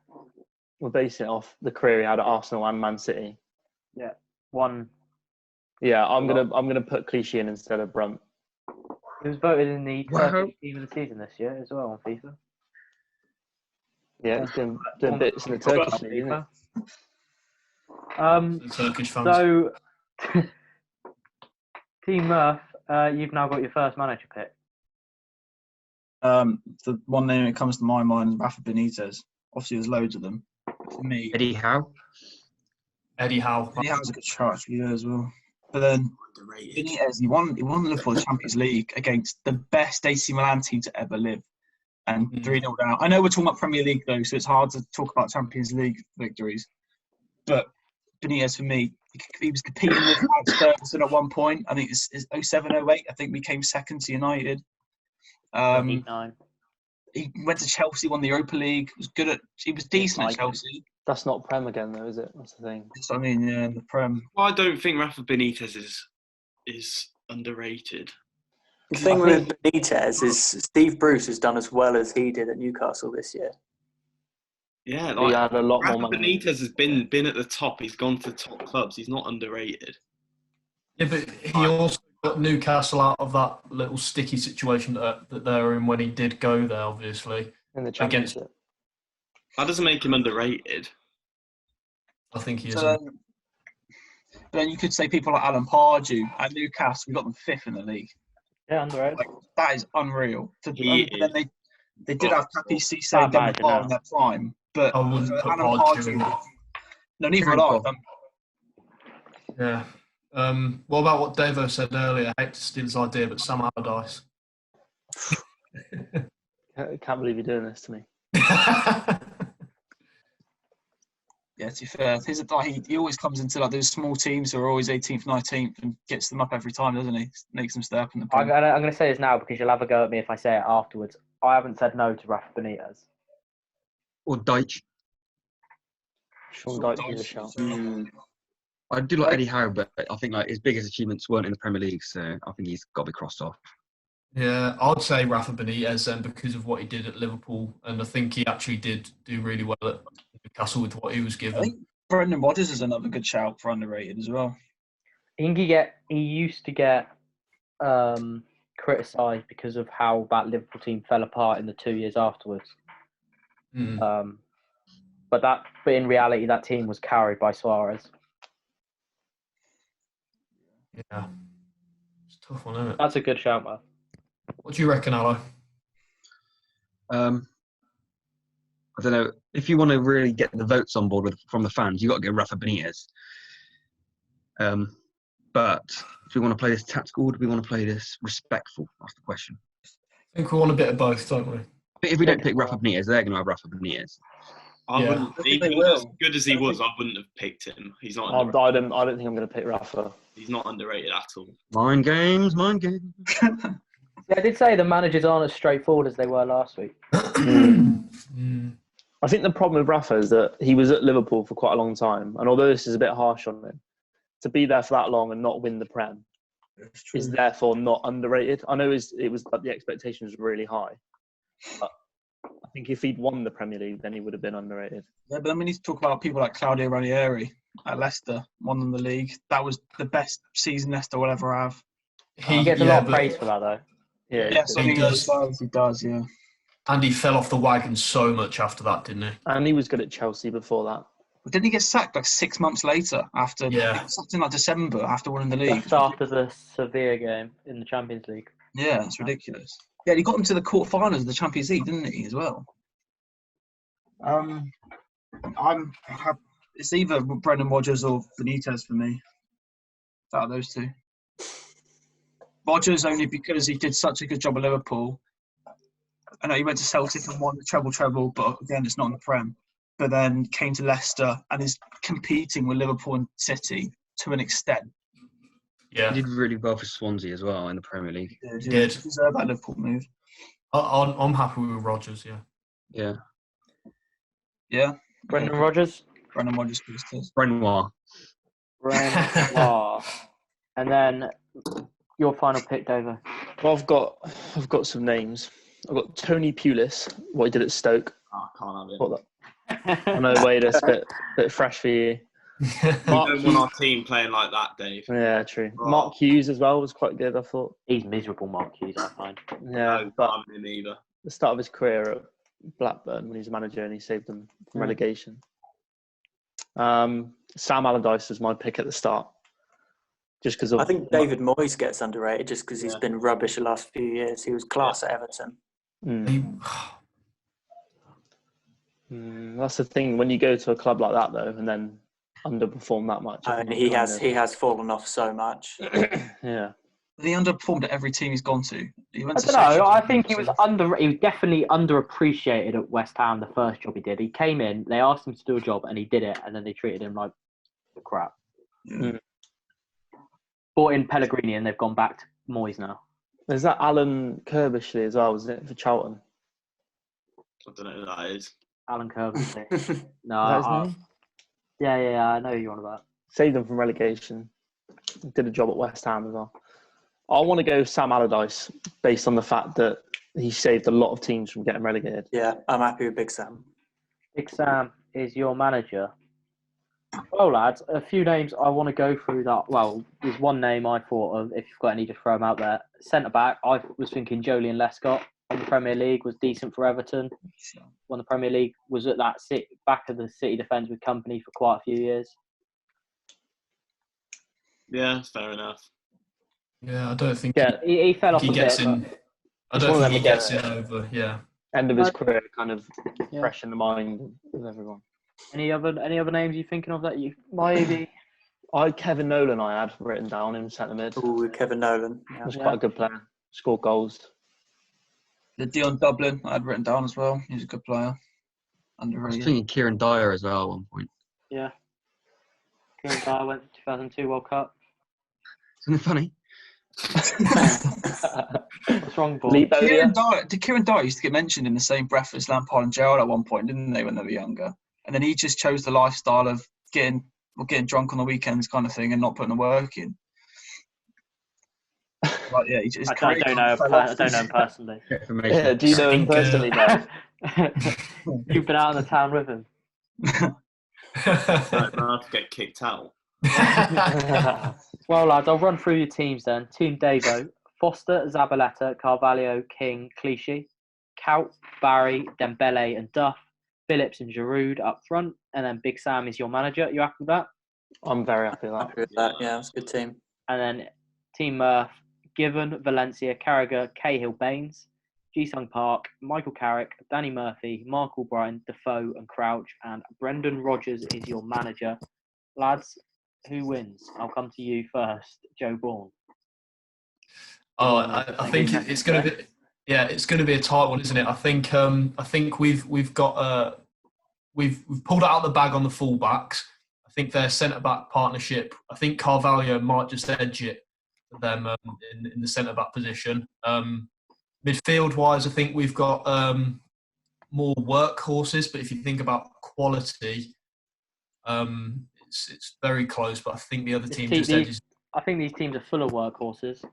We're basing it off the career he had at Arsenal and Man City. Yeah. One. Yeah, I'm gonna put Clichy in instead of Brunt. He was voted in the Turkish team of the season this year as well on FIFA. Yeah, he's doing bits in the Turkish league, isn't he? The Turkish fans. So, Team Murph, you've now got your first manager pick. The one name that comes to my mind is Rafa Benitez. Obviously, there's loads of them. For me, Eddie Howe. Eddie Howe's a good shot for you as well. But then Benitez, he won Liverpool the Champions League against the best AC Milan team to ever live, and 3-0 down. I know we're talking about Premier League though, so it's hard to talk about Champions League victories. But Benitez, for me, he was competing with Alex Ferguson at one point. I think it's 07-08. I think we came second to United. 9. He went to Chelsea, won the Europa League. He was decent at Chelsea. That's not Prem again, though, is it? That's the thing. I mean, yeah, the Prem. Well, I don't think Rafa Benitez is underrated. The thing with Benitez is Steve Bruce has done as well as he did at Newcastle this year. Yeah, He had a lot Rafa more money. Benitez has been at the top. He's gone to top clubs. He's not underrated. Yeah, but he also got Newcastle out of that little sticky situation that they were in when he did go there, obviously. In the Championship. That doesn't make him underrated. I think he is. But then you could say people like Alan Pardew at Newcastle, we got them 5th in the league. Yeah, underrated. That is unreal. Then they did have Papi Cisse Bad in manager their prime, but I wouldn't put Alan Pardew in. Pardew. No, neither would I. Yeah. What about what Davo said earlier? I hate to steal his idea, but Sam Allardyce. I can't believe you're doing this to me. Yeah, to be fair, he always comes into like those small teams who are always 18th, 19th and gets them up every time, doesn't he? Makes them stay up in the I'm Prem. going to say this now because you'll have a go at me if I say it afterwards. I haven't said no to Rafa Benitez. Or Deitch. Sean Dyche is a shout. I do like Eddie Howe, but I think like his biggest achievements weren't in the Premier League, so I think he's got to be crossed off. Yeah, I'd say Rafa Benitez then because of what he did at Liverpool, and I think he actually did do really well at Newcastle with what he was I given. think Brendan Rodgers is another good shout for underrated as well. I think he used to get criticised because of how that Liverpool team fell apart in the 2 years afterwards. But in reality, that team was carried by Suarez. Yeah, it's a tough one, isn't it? That's a good shout, man. What do you reckon, Alo? I don't know. If you want to really get the votes on board from the fans, you got to get Rafa Benitez. But if we want to play this tactical, or do we want to play this respectful? That's the question. I think we want a bit of both, don't we? If we don't pick Rafa Benitez, they're going to have Rafa Benitez. I wouldn't. Even as good as he was, I wouldn't have picked him. He's not. I don't think I'm going to pick Rafa. He's not underrated at all. Mind games. Yeah, I did say the managers aren't as straightforward as they were last week. I think the problem with Rafa is that he was at Liverpool for quite a long time, and although this is a bit harsh on him, to be there for that long and not win the Prem is therefore not underrated. I know it was like the expectations were really high, but I think if he'd won the Premier League, then he would have been underrated. Yeah, but then we need to talk about people like Claudio Ranieri at Leicester, won them the league. That was the best season Leicester will ever have. He gets a lot of praise for that, though. Yeah, yes, I think he does, yeah. And he fell off the wagon so much after that, didn't he? And he was good at Chelsea before that. But didn't he get sacked like 6 months later after something like December after winning the league? Just after the Sevilla game in the Champions League. Yeah, it's ridiculous. Yeah, he got them to the quarterfinals of the Champions League, didn't he, as well? It's either Brendan Rodgers or Benitez for me. Out of those two. Rodgers only because he did such a good job at Liverpool. I know he went to Celtic and won the treble, but again, it's not in the Prem. But then came to Leicester and is competing with Liverpool and City to an extent. Yeah, he did really well for Swansea as well in the Premier League. He did. Deserve that Liverpool move. I'm happy with Rodgers, yeah. Yeah. Brendan Rodgers? Brendan Rodgers. Renoir. And then your final pick, Dover. Well, I've got some names. I've got Tony Pulis, what he did at Stoke. I can't have it. I know, Wade, it's a bit fresh for you. We don't want our team playing like that, Dave. Yeah, true. Oh. Mark Hughes as well was quite good, I thought. He's miserable, Mark Hughes, I find. Yeah, but him either. The start of his career at Blackburn when he was manager and he saved them from relegation. Sam Allardyce was my pick at the start. Just because I think David Moyes gets underrated just because he's been rubbish the last few years. He was class at Everton. That's the thing when you go to a club like that though, and then underperform that much. And he has fallen off so much. Yeah. He underperformed at every team he's gone to. I don't know. I think he was definitely underappreciated at West Ham. The first job he did, he came in. They asked him to do a job, and he did it. And then they treated him like crap. Yeah. Brought in Pellegrini, and they've gone back to Moyes now. Is that Alan Kirbishley as well? Was it for Charlton? I don't know who that is. Alan Kirbishley. No. Is that his name? Yeah. I know who you're on about. Saved them from relegation. Did a job at West Ham as well. I want to go Sam Allardyce based on the fact that he saved a lot of teams from getting relegated. Yeah, I'm happy with Big Sam. Big Sam is your manager. Well, lads, a few names I want to go through that. Well, there's one name I thought of. If you've got any, just throw them out there. Centre-back, I was thinking Joleon Lescott on the Premier League was decent for Everton. Won the Premier League, was at that back of the City defence with Company for quite a few years. Yeah, fair enough. Yeah, I don't think he fell off he a gets bit. in. I don't think he gets in over. Yeah. End of his career, kind of fresh in the mind of everyone. Any other names you're thinking of that you maybe? Kevin Nolan I had written down in centre mid. Oh, Kevin Nolan. Yeah. Was quite a good player. Scored goals. The Dion Dublin I had written down as well. He's a good player. Underrated. I was thinking Kieran Dyer as well at one point. Yeah. Kieran Dyer went to 2002 World Cup. Isn't it funny? What's wrong, Paul? Kieran Dyer used to get mentioned in the same breath as Lampard and Gerrard at one point, didn't they, when they were younger? And then he just chose the lifestyle of getting drunk on the weekends kind of thing and not putting the work in. Like, yeah, his I career don't know. fell I off. don't know him personally. Yeah, do you know him personally, Matt? You've been out in the town with him. I have to get kicked out. Well, lads, I'll run through your teams then. Team Davo: Foster, Zabaleta, Carvalho, King, Clichy, Kaut, Barry, Dembele, and Duff. Phillips and Giroud up front, and then Big Sam is your manager. You happy with that? I'm very happy with that. Happy with that. Yeah, it's a good team. And then Team Murph: Given, Valencia, Carragher, Cahill, Baines, Ji-Sung Park, Michael Carrick, Danny Murphy, Mark Albright, Defoe, and Crouch. And Brendan Rodgers is your manager. Lads, who wins? I'll come to you first, Joe Bourne. I think it's going to be. Yeah, it's going to be a tight one, isn't it? I think we've pulled it out of the bag on the fullbacks. I think their centre back partnership. I think Carvalho might just edge it for them in the centre back position. Midfield wise, I think we've got more workhorses. But if you think about quality, it's very close. But I think the other team just edges. I think these teams are full of workhorses.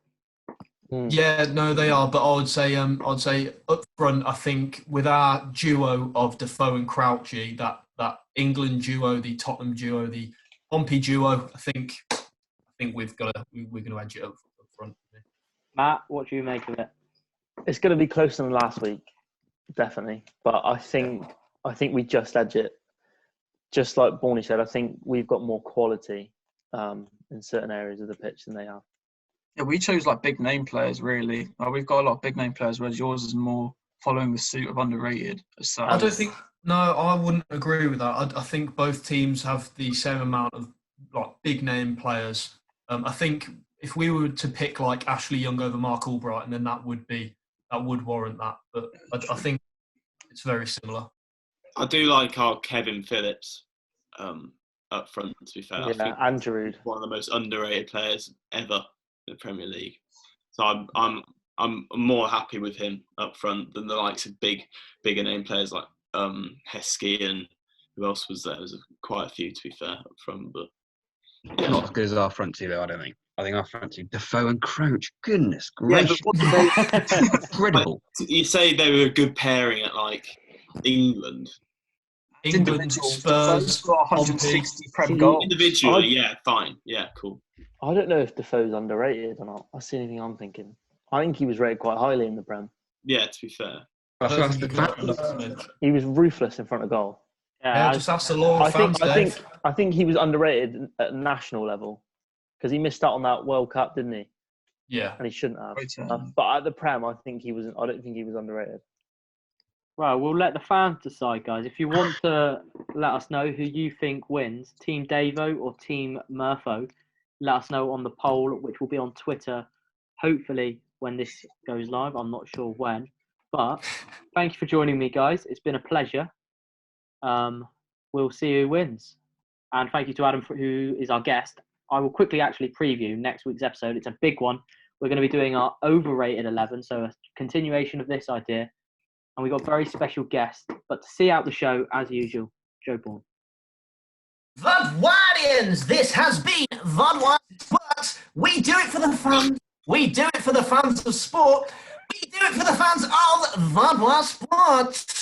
Yeah, no, they are. But I would say up front, I think with our duo of Defoe and Crouchy, that England duo, the Tottenham duo, the Pompey duo, I think we're going to edge it up front. Matt, what do you make of it? It's going to be closer than last week, definitely. But I think we just edge it. Just like Borny said, I think we've got more quality in certain areas of the pitch than they have. Yeah, we chose like big name players, really. We've got a lot of big name players, whereas yours is more following the suit of underrated. So I don't think. No, I wouldn't agree with that. I think both teams have the same amount of like big name players. I think if we were to pick like Ashley Young over Mark Albright, and then that would warrant that. But I think it's very similar. I do like our Kevin Phillips up front. To be fair, Yeah, I think and Giroud, one of the most underrated players ever in the Premier League. So I'm more happy with him up front than the likes of bigger name players like Heskey and who else was there? There's quite a few, to be fair, up front, but yeah. Not as good as our front two, though. I don't think. I think our front two, Defoe and Crouch. Goodness gracious, incredible. You say they were a good pairing at like England. England, Spurs, got 160 Prem goals. Individually, yeah, fine, yeah, cool. I don't know if Defoe's underrated or not. That's the only thing I'm thinking. I think he was rated quite highly in the Prem. Yeah, to be fair. He was ruthless in front of goal. Yeah, just ask the Laura fans, I think he was underrated at national level because he missed out on that World Cup, didn't he? Yeah, and he shouldn't have. But at the Prem, I don't think he was underrated. Well, we'll let the fans decide, guys. If you want to let us know who you think wins, Team Davo or Team Murpho, let us know on the poll, which will be on Twitter, hopefully when this goes live. I'm not sure when. But thank you for joining me, guys. It's been a pleasure. We'll see who wins. And thank you to Adam, who is our guest. I will quickly actually preview next week's episode. It's a big one. We're going to be doing our overrated 11, so a continuation of this idea. And we've got a very special guest. But to see out the show, as usual, Joe Bourne. Vodwarians, this has been Vodoir Sports. We do it for the fans. We do it for the fans of sport. We do it for the fans of Vodoir Sports.